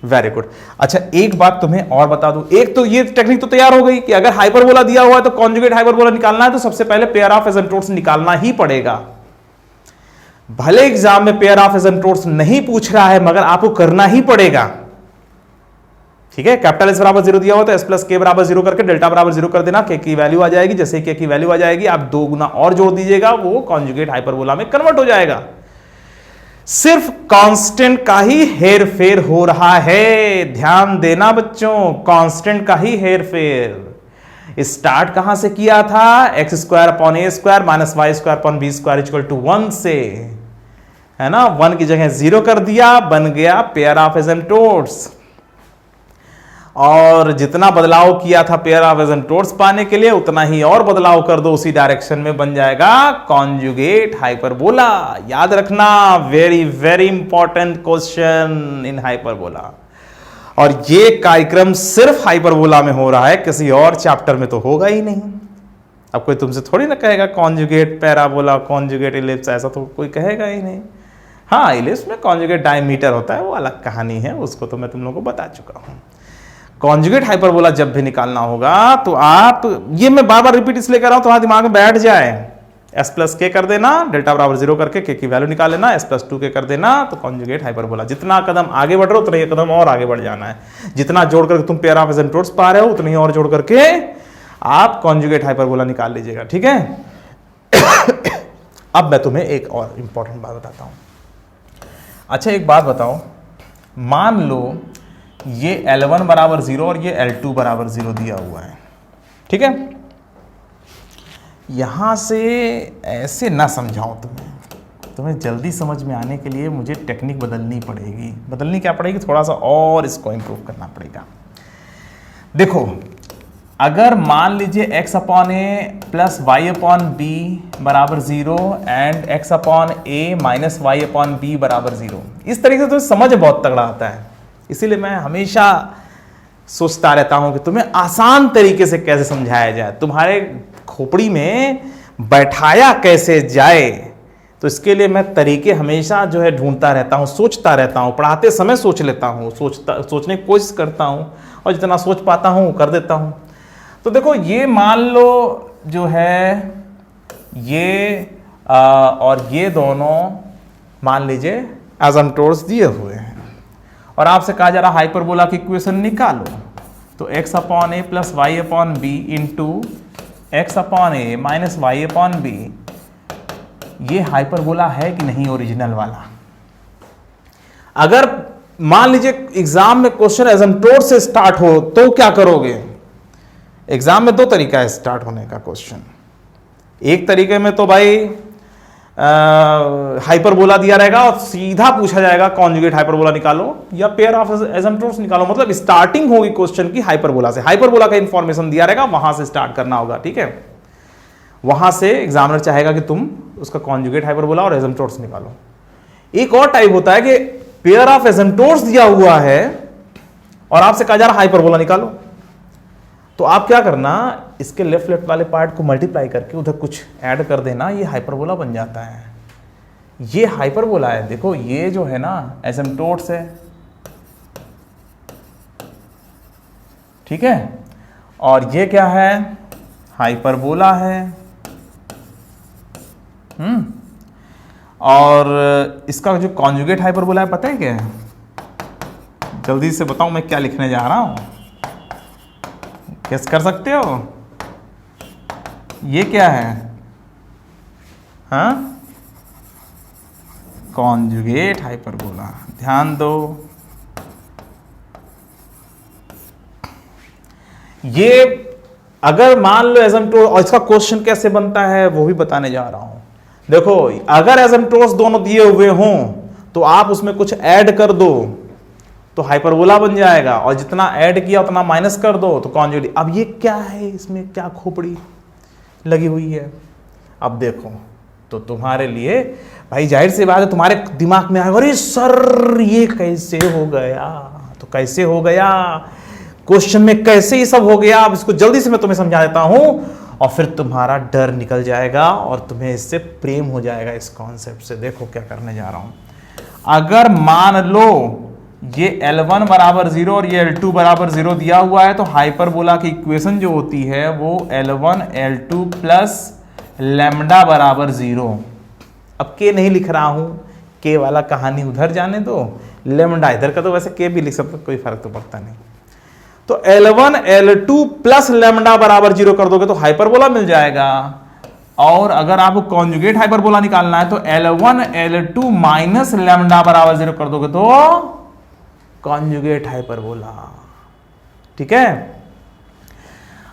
Very good. अच्छा, एक बात तुम्हें और बता दूं, एक तो ये टेक्निक तो तैयार हो गई कि अगर हाइपरबोला दिया हुआ है तो कॉन्जुगेट हाइपरबोला निकालना है, तो सबसे पहले पेयर ऑफ एसिम्पटोट्स निकालना ही पड़ेगा। भले एग्जाम में पेयर ऑफ एसिम्पटोट्स नहीं पूछ रहा है, मगर आपको करना ही पड़ेगा, ठीक है। कैपिटल S बराबर 0 दिया हुआ तो S प्लस K बराबर 0 करके डेल्टा बराबर 0 कर देना, K की वैल्यू आ जाएगी। जैसे K की वैल्यू आ जाएगी आप 2 गुना और जोड़ दीजिएगा, वो कॉन्जुगेट हाइपरबोला में कन्वर्ट हो जाएगा। सिर्फ कांस्टेंट का ही हेर फेर हो रहा है, ध्यान देना बच्चों, कांस्टेंट का ही हेर फेर। स्टार्ट कहां से किया था? x² माइनस y² b² 1 से, है ना। 1 की जगह 0 कर दिया, बन गया पेयर ऑफ एसिम्पटोट्स। और जितना बदलाव किया था पेयर ऑफ एसिम्पटोट्स पाने के लिए, उतना ही और बदलाव कर दो उसी डायरेक्शन में, बन जाएगा कॉन्जुगेट हाइपरबोला। याद रखना, very very important question in hyperbola. और ये कार्यक्रम सिर्फ हाइपरबोला में हो रहा है, किसी और चैप्टर में तो होगा ही नहीं। अब कोई तुमसे थोड़ी ना कहेगा कॉन्जुगेट पैराबोला, कॉन्जुगेट इलिप्स, ऐसा तो कोई कहेगा ही नहीं। हाँ, इलिप्स में कॉन्जुगेट डायमीटर होता है, वो अलग कहानी है, उसको तो मैं तुम लोगों को बता चुका हूं। कॉन्जुगेट हाइपरबोला जब भी निकालना होगा तो आप, ये मैं बार बार रिपीट इसलिए कर रहा हूं तुम्हारे दिमाग में बैठ जाए, S प्लस K कर देना, डेल्टा बराबर 0 करके K की वैल्यू निकाल लेना, S प्लस 2K कर देना, तो कॉन्जुगेट हाइपरबोला। जितना कदम आगे बढ़ रहे हो उतना ही कदम और आगे बढ़ जाना है। जितना जोड़ करके तुम पेयर ऑफ एसिम्पटोट्स पा रहे हो उतना ही और जोड़ करके आप कॉन्जुगेट हाइपरबोला निकाल लीजिएगा, ठीक है। अब मैं तुम्हें एक और इंपॉर्टेंट बात बताता हूं। अच्छा, एक बात बताओ, मान लो ये L1 बराबर 0 और ये L2 बराबर 0 दिया हुआ है, ठीक है। यहां से ऐसे ना समझाऊं तुम्हें जल्दी समझ में आने के लिए मुझे टेक्निक बदलनी पड़ेगी। बदलनी क्या पड़ेगी? थोड़ा सा और इसको इंप्रूव करना पड़ेगा। देखो, अगर मान लीजिए x/a प्लस y/b बराबर 0 एंड x/a माइनस y/b बराबर 0, इस तरीके से तो समझ बहुत तगड़ा आता है। इसीलिए मैं हमेशा सोचता रहता हूं कि तुम्हें आसान तरीके से कैसे समझाया जाए, तुम्हारे खोपड़ी में बैठाया कैसे जाए, तो इसके लिए मैं तरीके हमेशा जो है ढूंढता रहता हूँ, सोचता रहता हूँ, पढ़ाते समय सोच लेता हूँ, सोचने की कोशिश करता हूँ और जितना सोच पाता हूँ कर देता हूँ। तो देखो ये मान लो जो है ये और ये दोनों मान लीजिए एसिम्प्टोट्स दिए हुए हैं और आपसे कहा जा रहा हाइपरबोला की इक्वेशन निकालो। तो x upon a plus y upon b into x upon a minus y upon b, ये हाइपरबोला है कि नहीं ओरिजिनल वाला? अगर मान लीजिए एग्जाम में क्वेश्चन एसिम्प्टोट से स्टार्ट हो तो क्या करोगे? एग्जाम में दो तरीका है स्टार्ट होने का क्वेश्चन। एक तरीके में तो भाई हाइपरबोला दिया रहेगा और सीधा पूछा जाएगा कॉन्जुगेट हाइपरबोला निकालो या पेयर ऑफ एसिम्प्टोट्स निकालो, मतलब स्टार्टिंग होगी क्वेश्चन की हाइपरबोला से, हाइपरबोला का इंफॉर्मेशन दिया रहेगा, वहां से स्टार्ट करना होगा, ठीक है। वहां से एग्जामिनर चाहेगा कि तुम उसका कॉन्जुगेट हाइपरबोला और एसिम्प्टोट्स निकालो। एक और टाइप होता है कि पेयर ऑफ एसिम्प्टोट्स दिया हुआ है और आपसे कहा जा रहा हाइपरबोला निकालो, तो आप क्या करना, इसके लेफ्ट वाले पार्ट को मल्टीप्लाई करके उधर कुछ ऐड कर देना, ये हाइपरबोला बन जाता है। ये हाइपरबोला है। देखो ये जो है ना एसिम्प्टोट्स है, ठीक है, और ये क्या है? हाइपरबोला है। और इसका जो कॉन्जुगेट हाइपरबोला है पता है क्या है? जल्दी से बताऊं मैं क्या लिखने जा रहा हूं, गेस कर सकते हो? ये क्या है? हाँ, कॉन्जुगेट हाइपरबोला। ध्यान दो, ये अगर मान लो एसिम्प्टोट, और इसका क्वेश्चन कैसे बनता है वो भी बताने जा रहा हूं। देखो अगर एसिम्प्टोट्स दोनों दिए हुए हों तो आप उसमें कुछ ऐड कर दो तो हाइपरबोला बन जाएगा, और जितना ऐड किया उतना माइनस कर दो तो कॉन्जुगेट। अब ये क्या है, इसमें क्या खोपड़ी लगी हुई है? अब देखो तो तुम्हारे लिए भाई जाहिर सी बात है तुम्हारे दिमाग में आएगा अरे सर ये कैसे हो गया, तो कैसे हो गया, क्वेश्चन में कैसे ये सब हो गया। अब इसको जल्दी से मैं तुम्हें समझा देता हूं और फिर तुम्हारा डर निकल जाएगा और तुम्हें इससे प्रेम हो जाएगा इस कॉन्सेप्ट से। देखो क्या करने जा रहा हूं। अगर मान लो ये L1 बराबर 0 और ये L2 बराबर 0 दिया हुआ है तो हाइपरबोला की इक्वेशन जो होती है वो L1 L2 प्लस लैम्डा बराबर 0। अब के नहीं लिख रहा हूं, के वाला कहानी उधर जाने दो, लैम्डा इधर का, तो वैसे के भी लिख सकते, कोई फर्क तो पड़ता नहीं। तो L1 L2 प्लस लैम्डा बराबर 0 कर दोगे तो हाइपरबोला मिल जाएगा। और अगर आपको कॉन्जुगेट हाइपरबोला निकालना है तो L1 L2 माइनस लैम्डा बराबर 0 कर दोगे तो कॉन्जुगेट हाइपरबोला, ठीक है।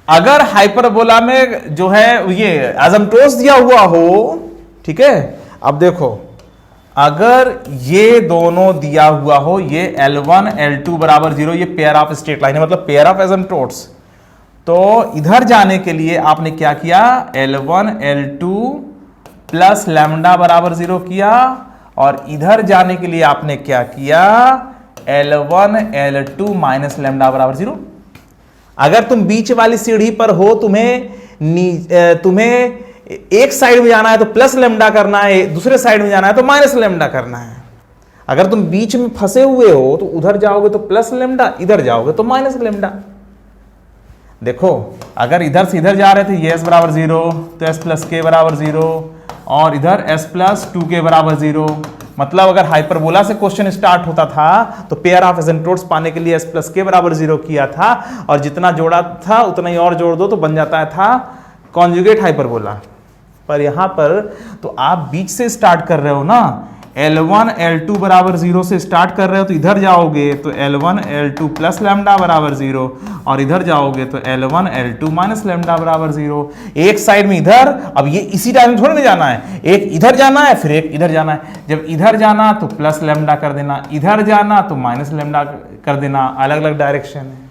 अगर हाइपरबोला में जो है ये एसिम्प्टोट्स दिया हुआ हो, ठीक है, अब देखो अगर ये दोनों दिया हुआ हो, ये L1 L2 बराबर 0, ये पेयर ऑफ स्ट्रेट लाइन है, मतलब पेयर ऑफ एसिम्प्टोट्स, तो इधर जाने के लिए आपने क्या किया, L1 L2 प्लस लैम्डा बराबर 0 किया, और इधर जाने के लिए आपने क्या किया, L1 L2 माइनस लैम्डा बराबर 0। अगर तुम बीच वाली सीढ़ी पर हो, तुम्हें एक साइड में जाना है तो प्लस लैम्डा करना है, दूसरे साइड में जाना है तो माइनस लैम्डा करना है। अगर तुम बीच में फंसे हुए हो तो उधर जाओगे तो प्लस लैम्डा, इधर जाओगे तो माइनस लैम्डा। देखो अगर इधर से इधर जा रहे थे ये s बराबर 0 तो s प्लस के बराबर 0, और इधर s प्लस 2k बराबर 0। मतलब अगर हाइपरबोला से क्वेश्चन स्टार्ट होता था तो पेयर ऑफ एसिम्प्टोट्स पाने के लिए s प्लस के बराबर 0 किया था, और जितना जोड़ा था उतना ही और जोड़ दो तो बन जाता था कॉन्जुगेट हाइपरबोला। पर यहां पर तो आप बीच से स्टार्ट कर रहे हो ना, L1 L2 बराबर 0 से स्टार्ट कर रहे हो तो इधर जाओगे तो L1 L2 प्लस लैम्डा बराबर 0, और इधर जाओगे तो L1 L2 माइनस लैम्डा बराबर 0। एक साइड में इधर, अब ये इसी टाइम में थोड़ा नहीं जाना है, एक इधर जाना है फिर एक इधर जाना है। जब इधर जाना तो प्लस लैम्डा कर देना, इधर जाना तो माइनस लैम्डा कर देना, अलग अलग डायरेक्शन है।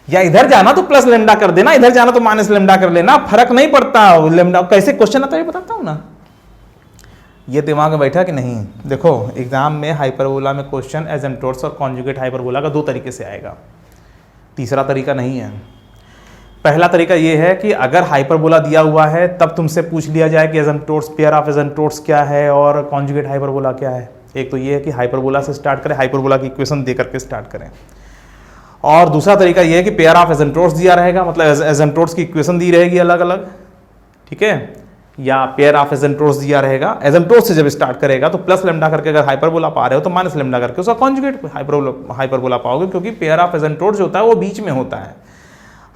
या इधर जाना तो प्लस लैम्डा कर देना, इधर जाना तो माइनस लैम्डा कर लेना, फर्क नहीं पड़ता। लैम्डा कैसे क्वेश्चन आता है बताता हूं ना, ये दिमाग में बैठा कि नहीं। देखो एग्जाम में हाइपरबोला में क्वेश्चन एसिम्प्टोट्स और कॉन्जुगेट हाइपरबोला का दो तरीके से आएगा, तीसरा तरीका नहीं है। पहला तरीका ये है कि अगर हाइपरबोला दिया हुआ है तब तुमसे पूछ लिया जाए कि एसिम्पटोट्स, पेयर ऑफ एसिम्पटोट्स क्या है और कॉन्जुगेट हाइपरबोला क्या है। एक तो ये है कि हाइपरबोला से स्टार्ट करें, हाइपरबोला की इक्वेशन दे करके स्टार्ट करें। और दूसरा तरीका ये है कि पेयर ऑफ एसिम्पटोट्स दिया रहेगा, मतलब एसिम्पटोट्स की इक्वेशन दी रहेगी अलग अलग, ठीक है, या पेयर ऑफ एसिम्पटोट्स दिया रहेगा। एसिम्पटोट्स से जब स्टार्ट करेगा तो प्लस लेमडा करके अगर हाइपरबोला पा रहे हो तो माइनस लेमडा करके उसका कॉन्जुगेट हाइपरबोला पाओगे, क्योंकि पेयर ऑफ एसिम्पटोट्स जो होता है वो बीच में होता है।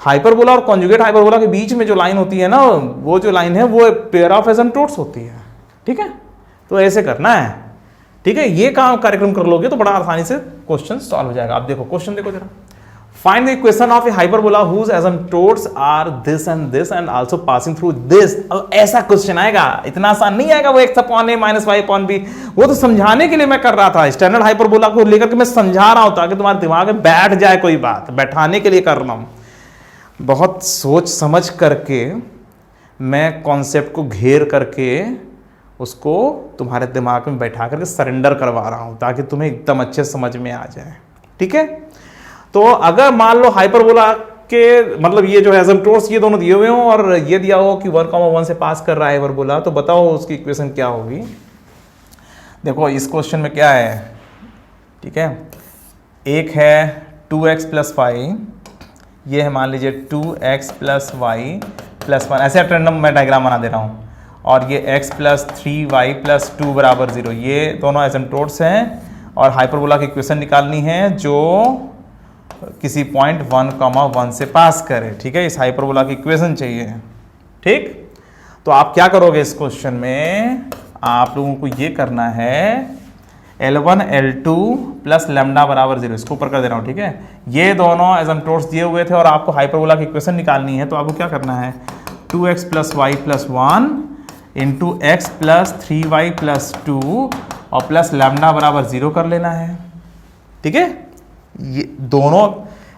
हाइपरबोला और कॉन्जुगेट हाइपरबोला के बीच में जो लाइन होती है ना, वो जो लाइन है वो पेयर ऑफ एसिम्पटोट्स होती है, ठीक है। तो ऐसे करना है, ठीक है। ये काम कार्यक्रम कर लोगे तो बड़ा आसानी से क्वेश्चन सॉल्व हो जाएगा। आप देखो क्वेश्चन देखो जरा, find the equation of a hyperbola whose asymptotes are this and also passing through this. अब ऐसा क्वेश्चन आएगा, इतना आसान नहीं आएगा वो x upon a minus y upon b। वो तो समझाने के लिए मैं कर रहा था, स्टैंडर्ड हाइपरबोला को लेकर के मैं समझा रहा हूं ताकि तुम्हारे दिमाग में बैठ जाए कोई बात, बैठाने के लिए कर रहा हूं। बहुत सोच समझ करके मैं कॉन्सेप्ट को घेर करके उसको तुम्हारे दिमाग में बैठा करके सरेंडर करवा रहा हूं ताकि तुम्हें एकदम अच्छे समझ में आ जाए, ठीक है। तो अगर मान लो हाइपरबोला के मतलब ये जो है एसिम्पटोट्स ये दोनों दिए हुए हो और ये दिया हो कि 1,1 से पास कर रहा है हाइपरबोला, तो बताओ उसकी इक्वेशन क्या होगी। देखो इस क्वेश्चन में क्या है, ठीक है, एक है 2x प्लस वाई, ये है मान लीजिए 2x प्लस वाई प्लस 1, ऐसे रैंडम मैं डायग्राम बना दे रहा हूँ, और ये x प्लस 3y प्लस 2 बराबर 0। ये दोनों एसिम्पटोट्स हैं और हाइपरबोला की इक्वेशन निकालनी है जो किसी पॉइंट 1,1 से पास करे, ठीक है। इस हाइपरबोला की इक्वेशन चाहिए, ठीक। तो आप क्या करोगे इस क्वेश्चन में, आप लोगों को ये करना है L1 L2 प्लस लेमडा बराबर 0, इसको ऊपर कर दे रहा हूँ, ठीक है। ये दोनों एसिम्पटोट्स दिए हुए थे और आपको हाइपरबोला की इक्वेशन निकालनी है, तो आपको क्या करना है 2x plus y plus 1 into x plus 3y plus 2 और प्लस लेमडा बराबर 0 कर लेना है, ठीक है। ये दोनों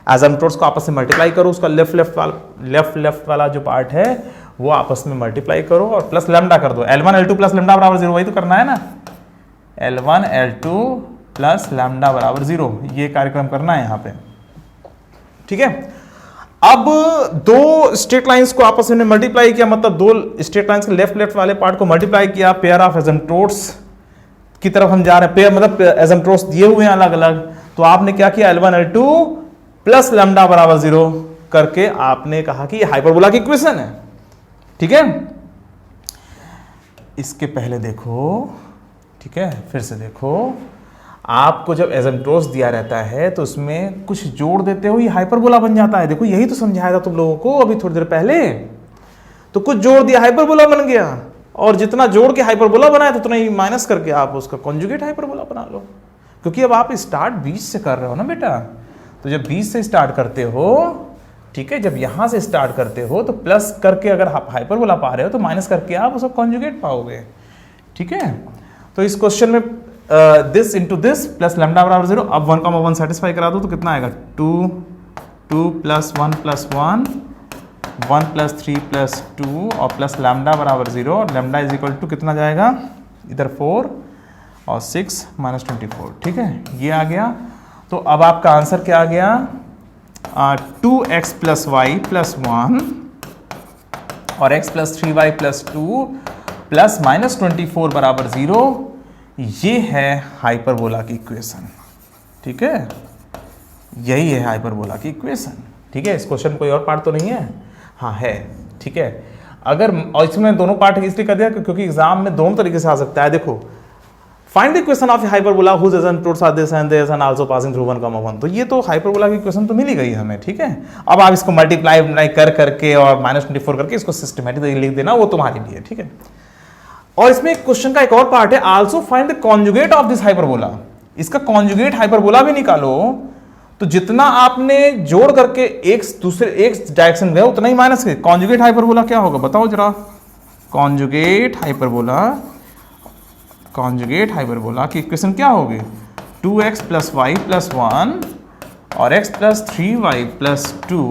एसिम्पटोट्स को आपस में मल्टीप्लाई करो, उसका लेफ्ट वाला जो पार्ट है वो आपस में मल्टीप्लाई करो और प्लस लेमडा कर दो। L1 L2 प्लस लेमडा बराबर 0, वही तो करना है ना, L1 L2 प्लस लेमडा बराबर 0, ये कार्यक्रम करना है यहाँ पे, ठीक है। अब दो स्ट्रेट लाइंस को आपस में मल्टीप्लाई किया, मतलब दो स्ट्रेट लाइंस के लेफ्ट वाले पार्ट को मल्टीप्लाई किया, पेयर ऑफ एसिम्पटोट्स की तरफ हम जा रहे हैं, पेयर मतलब एसिम्पटोट्स दिए हुए हैं अलग अलग, तो आपने क्या किया L1 L2 प्लस लेमडा बराबर 0 करके आपने कहा कि ये हाइपरबोला की इक्वेशन है, ठीक है। इसके पहले देखो, ठीक है, फिर से देखो, आपको जब एसिम्पटोट्स दिया रहता है तो उसमें कुछ जोड़ देते हो ये हाइपरबोला बन जाता है। देखो यही तो समझाया था तुम लोगों को अभी थोड़ी देर पहले, तो कुछ जोड़ दिया हाइपरबोला बन गया, और जितना जोड़ के हाइपरबोला बनाया तो उतना ही माइनस करके आप उसका कॉन्जुगेट हाइपरबोला बना लो, क्योंकि अब आप स्टार्ट 20 से कर रहे हो ना बेटा। तो जब 20 से स्टार्ट करते हो, ठीक है, जब यहां से स्टार्ट करते हो तो प्लस करके अगर आप हाइपरबोला पा रहे हो तो माइनस करके आप उसका कॉन्जुगेट पाओगे, ठीक है। तो इस क्वेश्चन में this into this plus lambda बराबर 0, अब 1,1 सेटिस्फाई करा दो तो कितना आएगा 2 प्लस 1 प्लस 1 1 प्लस 3 प्लस 2 और प्लस लैम्डा बराबर 0, और लैम्डा इज इक्वल टू कितना जाएगा इधर 4 और 6 माइनस 24, ठीक है, ये आ गया। तो अब आपका आंसर क्या आ गया 2x प्लस वाई प्लस 1 और x plus 3y plus 2 plus minus 24 बराबर 0, ये है हाइपरबोला की इक्वेशन, ठीक है, यही है हाइपरबोला की इक्वेशन, ठीक है। इस क्वेश्चन में कोई और पार्ट तो नहीं है, हाँ है, ठीक है। अगर और इसमें दोनों पार्ट इसलिए कर दिया क्योंकि एग्जाम में दोनों तरीके से आ सकता है। देखो find the equation of hyperbola whose asymptotes are this and this and also passing through 1,1, तो ये तो हाइपरबोला की इक्वेशन तो मिल ही गई हमें, ठीक है। अब आप इसको मल्टीप्लाई कर करके और माइनस 24 करके इसको सिस्टमेटिकली लिख देना, वो तुम्हारे लिए, ठीक है। और इसमें क्वेश्चन का एक और पार्ट है, also find the conjugate of this hyperbola, इसका कॉन्जुगेट हाइपरबोला भी निकालो। तो जितना आपने जोड़ करके एक दूसरे एक डायरेक्शन गए उतना ही माइनस के, कॉन्जुगेट हाइपरबोला क्या होगा बताओ जरा, कॉन्जुगेट हाइपरबोला की इक्वेशन क्या होगी 2x प्लस वाई प्लस 1 और x plus 3y plus 2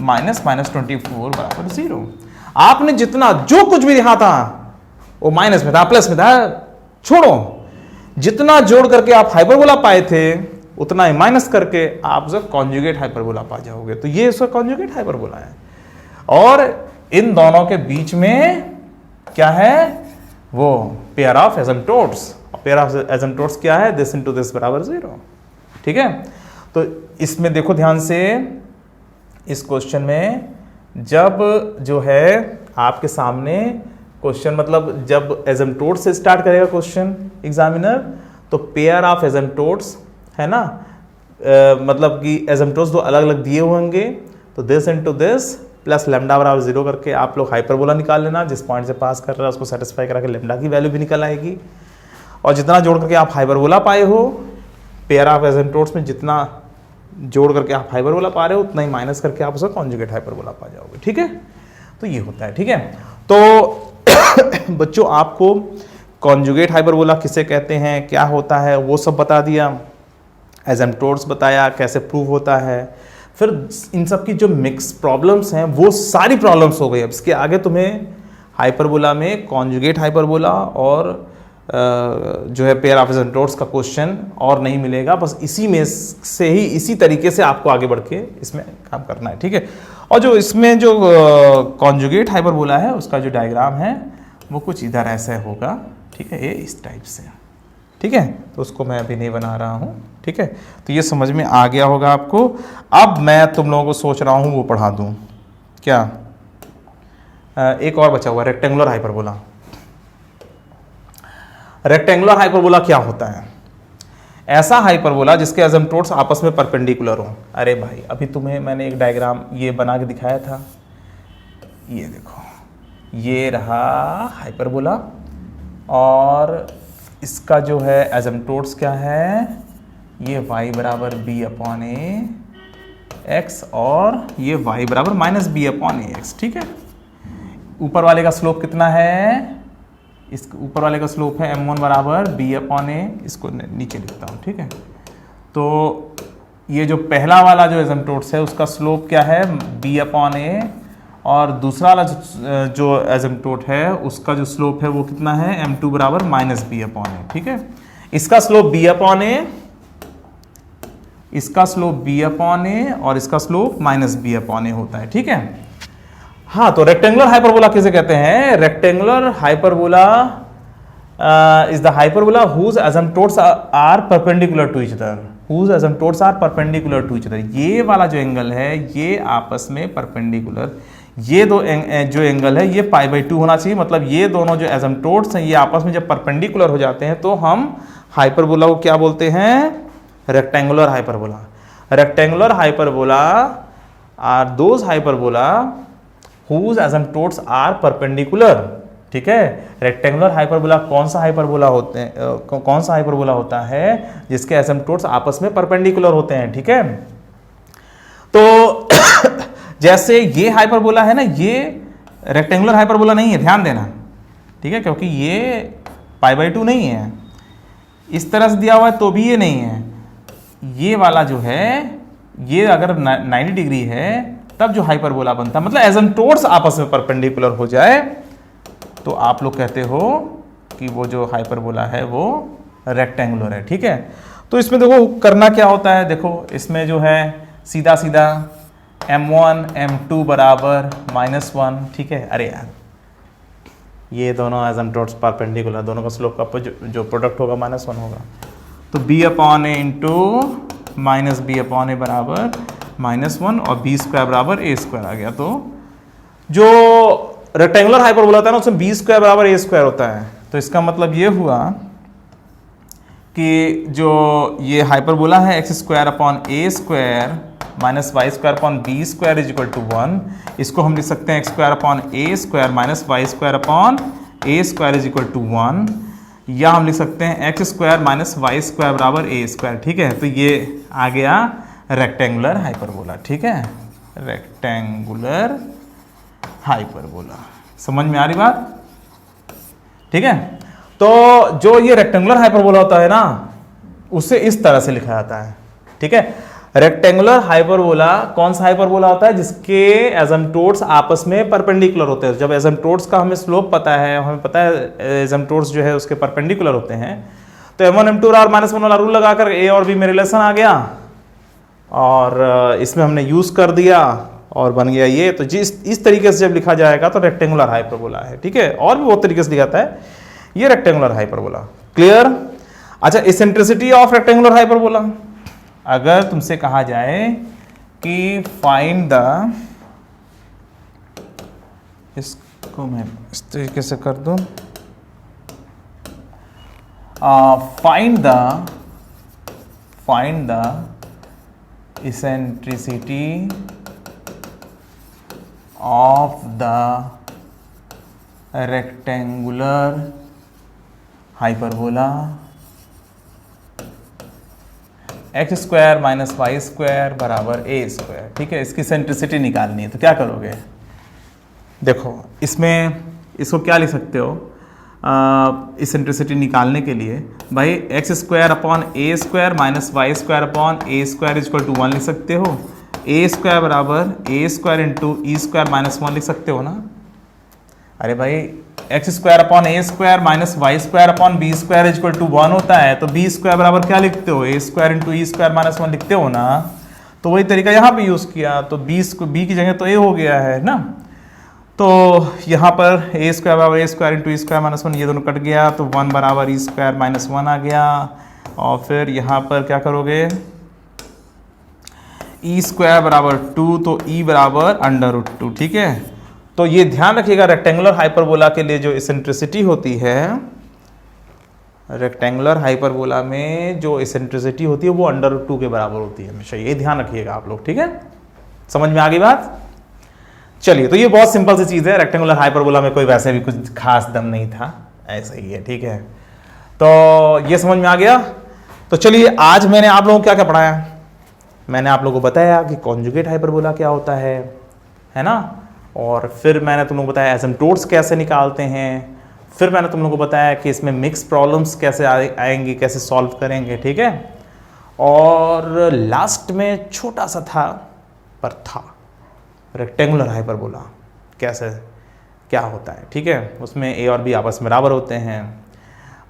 minus 24 बराबर 0। आपने जितना जो कुछ भी लिखा था वो माइनस में था, प्लस में था, छोड़ो, जितना जोड़ करके आप हाइपरबोला पाए थे उतना ही माइनस करके आप उसका कॉन्जुगेट हाइपरबोला पा जाओगे। तो ये उसका कॉन्जुगेट हाइपरबोला है, और इन दोनों के बीच में क्या है, वो pair of asymptotes. Pair of asymptotes क्या है, दिस इनटू दिस बराबर 0। ठीक है, तो इसमें देखो ध्यान से, इस क्वेश्चन में जब जो है आपके सामने क्वेश्चन, मतलब जब एसिम्प्टोट्स से स्टार्ट करेगा क्वेश्चन एग्जामिनर, तो पेयर ऑफ एसिम्प्टोट्स है ना, मतलब कि एसिम्प्टोट्स दो अलग अलग दिए होंगे, तो this into this plus lambda बराबर 0 करके आप लोग हाइपरबोला निकाल लेना। जिस पॉइंट से पास कर रहा है उसको सेटिस्फाई करा के लेमडा की वैल्यू भी निकल आएगी। और जितना जोड़ करके आप हाइपरबोला पाए हो, पेयर ऑफ एसिम्प्टोट्स में जितना जोड़ करके आप हाइपरबोला पा रहे हो, उतना ही माइनस करके आप उसका कॉन्जुगेट हाइपरबोला पा जाओगे। ठीक है, तो ये होता है। ठीक है, तो बच्चों आपको कॉन्जुगेट हाइपरबोला किसे कहते हैं, क्या होता है, वो सब बता दिया, एसिम्प्टोट्स बताया कैसे प्रूव होता है। फिर इन सब की जो मिक्स प्रॉब्लम्स हैं वो सारी प्रॉब्लम्स हो गई। अब इसके आगे तुम्हें हाइपरबोला में कॉन्जुगेट हाइपरबोला और जो है पेयर ऑफ एसिम्प्टोट्स का क्वेश्चन और नहीं मिलेगा। बस इसी में से ही, इसी तरीके से आपको आगे बढ़ के इसमें काम करना है। ठीक है, और जो इसमें जो कॉन्जुगेट हाइपरबोला है उसका जो डायग्राम है वो कुछ इधर ऐसे होगा। ठीक है, ये इस टाइप से। ठीक है, तो उसको मैं अभी नहीं बना रहा हूँ। ठीक है, तो ये समझ में आ गया होगा आपको। अब मैं तुम लोगों को सोच रहा हूँ वो पढ़ा दूँ क्या, एक और बचा हुआ रेक्टेंगुलर हाइपरबोला। रेक्टेंगुलर हाइपरबोला क्या होता है, ऐसा हाइपरबोला जिसके एसिम्प्टोट्स आपस में परपेंडिकुलर हो। अरे भाई, अभी तुम्हें मैंने एक डायग्राम ये बना के दिखाया था, ये देखो, ये रहा हाइपरबोला और इसका जो है एसिम्प्टोट्स क्या है, ये y बराबर b अपॉन ए एक्स और ये y बराबर माइनस बी अपॉन ए एक्स। ठीक है, ऊपर वाले का स्लोप कितना है, इस ऊपर वाले का स्लोप है m1 बराबर b अपॉन ए, इसको नीचे लिखता हूँ। ठीक है, तो ये जो पहला वाला जो एसिम्प्टोट्स है उसका स्लोप क्या है, b अपॉन ए, और दूसरा वाला जो एसिम्प्टोट है उसका जो स्लोप है वो कितना है, m2 बराबर माइनस बी अपॉन ए। ठीक है, इसका स्लोप b अपॉन ए, इसका स्लोप b अपॉन ए और इसका स्लोप माइनस बी अपॉन ए होता है। ठीक है, हाँ, तो रेक्टेंगुलर हाइपरबोला किसे कहते हैं, rectangular hyperbola is the hyperbola whose asymptotes are perpendicular to each other, whose asymptotes are perpendicular to each other. ये वाला जो एंगल है ये आपस में परपेंडिकुलर, ये दो जो एंगल है ये π/2 होना चाहिए। मतलब ये दोनों जो एसिम्प्टोट्स हैं ये आपस में जब परपेंडिकुलर हो जाते हैं तो हम हाइपरबोला को क्या बोलते हैं, rectangular hyperbola. Rectangular hyperbola are those hyperbola whose asymptotes are perpendicular. ठीक है, रेक्टेंगुलर हाइपरबोला कौन सा हाइपरबोला होते हैं, कौन सा हाइपरबोला होता है जिसके एसिम्प्टोट्स आपस में परपेंडिकुलर होते हैं। ठीक है, तो जैसे ये हाइपरबोला है ना, ये रेक्टेंगुलर हाइपरबोला नहीं है, ध्यान देना। ठीक है, क्योंकि ये π/2 नहीं है, इस तरह से दिया हुआ है तो भी ये नहीं है। ये वाला जो है ये अगर 90 डिग्री है तब जो हाइपरबोला बनता है, मतलब एसिम्प्टोट्स आपस में परपेंडिकुलर हो जाए तो आप लोग कहते हो कि वो जो हाइपरबोला है वो रेक्टेंगुलर है। ठीक है, तो इसमें देखो करना क्या होता है, देखो इसमें जो है सीधा सीधा m1 m2 बराबर -1। ठीक है, अरे यार ये दोनों एसिम्प्टोट्स परपेंडिकुलर, दोनों का स्लोप का जो प्रोडक्ट होगा -1 होगा, तो b अपॉन ए इंटू माइनस बी अपॉन ए बराबर -1 और b स्क्वायर बराबर a स्क्वायर आ गया। तो जो रेक्टेंगुलर हाइपरबोला होता है ना उसमें b स्क्वायर बराबर a स्क्वायर होता है। तो इसका मतलब ये हुआ कि जो ये हाइपरबोला है x square upon a square minus y square upon b square is equal to 1, इसको हम लिख सकते हैं x square upon a square minus y square upon a square is equal to 1, या हम लिख सकते हैं x square minus y square बराबर a स्क्वायर। ठीक है, तो ये आ गया रेक्टेंगुलर हाइपरबोला। ठीक है, रेक्टेंगुलर हाइपरबोला, समझ में आ रही बात। ठीक है, तो जो ये रेक्टेंगुलर हाइपरबोला होता है ना उसे इस तरह से लिखा जाता है। ठीक है, रेक्टेंगुलर हाइपरबोला कौन सा हाइपरबोला होता है जिसके एसिम्प्टोट्स आपस में परपेंडिकुलर होते हैं। जब एसिम्प्टोट्स का हमें स्लोप पता है, हमें पता है एसिम्प्टोट्स जो है उसके परपेंडिकुलर होते हैं, तो m1 m2 और -1 वाला रूल लगाकर a और b में रिलेशन आ गया और इसमें हमने यूज कर दिया और बन गया ये। तो जिस इस तरीके से जब लिखा जाएगा तो रेक्टेंगुलर हाइपरबोला है, ठीक है। और भी बहुत तरीके से लिखा जाता है, ये रेक्टेंगुलर हाइपरबोला। क्लियर? अच्छा, इसेंट्रिसिटी ऑफ रेक्टेंगुलर हाइपरबोला, अगर तुमसे कहा जाए कि फाइंड द, इसको मैं इस तरीके से कर दूं, find the eccentricity of the rectangular hyperbola x square minus y square बराबर ए स्क्वायर, ठीक है। इसकी सेंट्रिसिटी निकालनी है, तो क्या करोगे? देखो इसमें इसको क्या लिख सकते हो, इसेंट्रिसिटी निकालने के लिए भाई x square upon a square minus y square upon a square equal to 1 लिख सकते हो। ए स्क्वायर बराबर a square into e square minus 1 लिख सकते हो ना। अरे भाई x square upon a square minus y square upon b square equal to 1 होता है, तो बी स्क्वायर बराबर क्या लिखते हो, a square into e square minus 1 लिखते हो ना। तो वही तरीका यहाँ पे यूज़ किया, तो बी की जगह तो ए हो गया है ना। तो यहाँ पर ए स्क्वायर बराबर a square into e square minus 1, ये दोनों कट गया, तो 1 बराबर ई स्क्वायर माइनस 1 आ गया। और फिर यहाँ पर क्या करोगे, ई स्क्वायर बराबर 2, तो ई बराबर √2, ठीक है। तो ये ध्यान रखिएगा, रेक्टेंगुलर हाइपरबोला के लिए जो इसेंट्रिसिटी होती है, रेक्टेंगुलर हाइपरबोला में जो इसेंट्रिसिटी होती है वो √2 के बराबर होती है हमेशा, ये ध्यान रखिएगा आप लोग, ठीक है। समझ में आ गई बात? चलिए, तो ये बहुत सिंपल सी चीज़ है। रेक्टेंगुलर हाइपरबोला में कोई वैसे भी कुछ खास दम नहीं था, ऐसा ही है, ठीक है। तो ये समझ में आ गया। तो चलिए, आज मैंने आप लोगों को क्या क्या पढ़ाया, मैंने आप लोगों को बताया कि कॉन्जुगेट हाइपरबोला क्या होता है ना। और फिर मैंने तुम लोगों को बताया एसिम्प्टोट्स कैसे निकालते हैं। फिर मैंने तुम लोगों को बताया कि इसमें मिक्स प्रॉब्लम्स कैसे आएंगी, कैसे सॉल्व करेंगे, ठीक है। और लास्ट में छोटा सा था पर था, रेक्टेंगुलर हाइपरबोला कैसे क्या होता है, ठीक है। उसमें ए और बी आपस में बराबर होते हैं।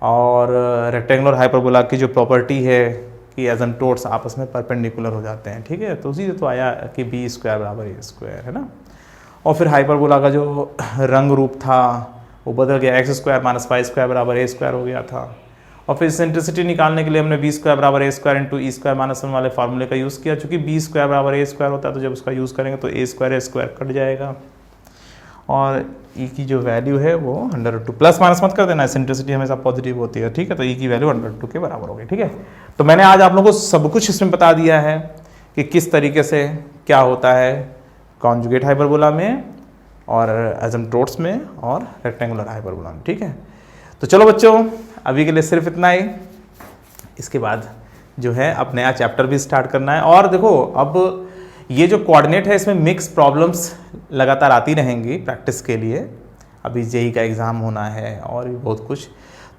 और रेक्टेंगुलर हाइपरबोला की जो प्रॉपर्टी है कि एसिम्प्टोट्स आपस में परपेंडिकुलर हो जाते हैं, ठीक है। तो उसी से तो आया कि बी स्क्वायर बराबर ए स्क्वायर, है ना। और फिर हाइपरबोला का जो रंग रूप था वो बदल गया, x square minus y square बराबर ए स्क्वायर हो गया था। और फिर इसेंट्रिसिटी निकालने के लिए हमने बी स्क्वायर बराबर a square into e square minus 1 वाले फार्मूले का यूज़ किया। चूंकि बी स्क्वायर बराबर ए स्क्वायर होता है, तो जब उसका यूज़ करेंगे तो ए स्क्वायर कट जाएगा, और ई की जो वैल्यू है वो √2, प्लस माइनस मत कर देना, इसेंट्रिसिटी हमेशा पॉजिटिव होती है, ठीक है। तो ई की वैल्यू √2 के बराबर हो गई, ठीक है। तो मैंने आज आप लोगों को सब कुछ इसमें बता दिया है कि किस तरीके से क्या होता है कॉन्जुगेट हाइपरबोला में और एसिम्प्टोट्स में और रेक्टेंगुलर हाइपरबोला में, ठीक है। तो चलो बच्चों, अभी के लिए सिर्फ इतना ही। इसके बाद जो है अब नया चैप्टर भी स्टार्ट करना है। और देखो, अब ये जो कोऑर्डिनेट है इसमें मिक्स प्रॉब्लम्स लगातार आती रहेंगी प्रैक्टिस के लिए। अभी जेई का एग्ज़ाम होना है और भी बहुत कुछ,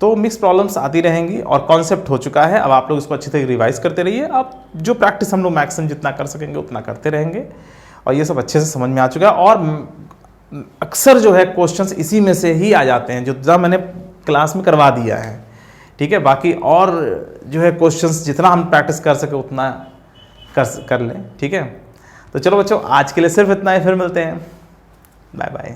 तो मिक्स प्रॉब्लम्स आती रहेंगी और कॉन्सेप्ट हो चुका है। अब आप लोग इसको अच्छे से रिवाइज करते रहिए। अब जो प्रैक्टिस हम लोग मैक्सिमम जितना कर सकेंगे उतना करते रहेंगे, और ये सब अच्छे से समझ में आ चुका है। और अक्सर जो है क्वेश्चंस इसी में से ही आ जाते हैं जो मैंने क्लास में करवा दिया है, ठीक है। बाकी और जो है क्वेश्चंस जितना हम प्रैक्टिस कर सके उतना कर लें, ठीक है। तो चलो बच्चों, आज के लिए सिर्फ इतना ही, फिर मिलते हैं, बाय बाय।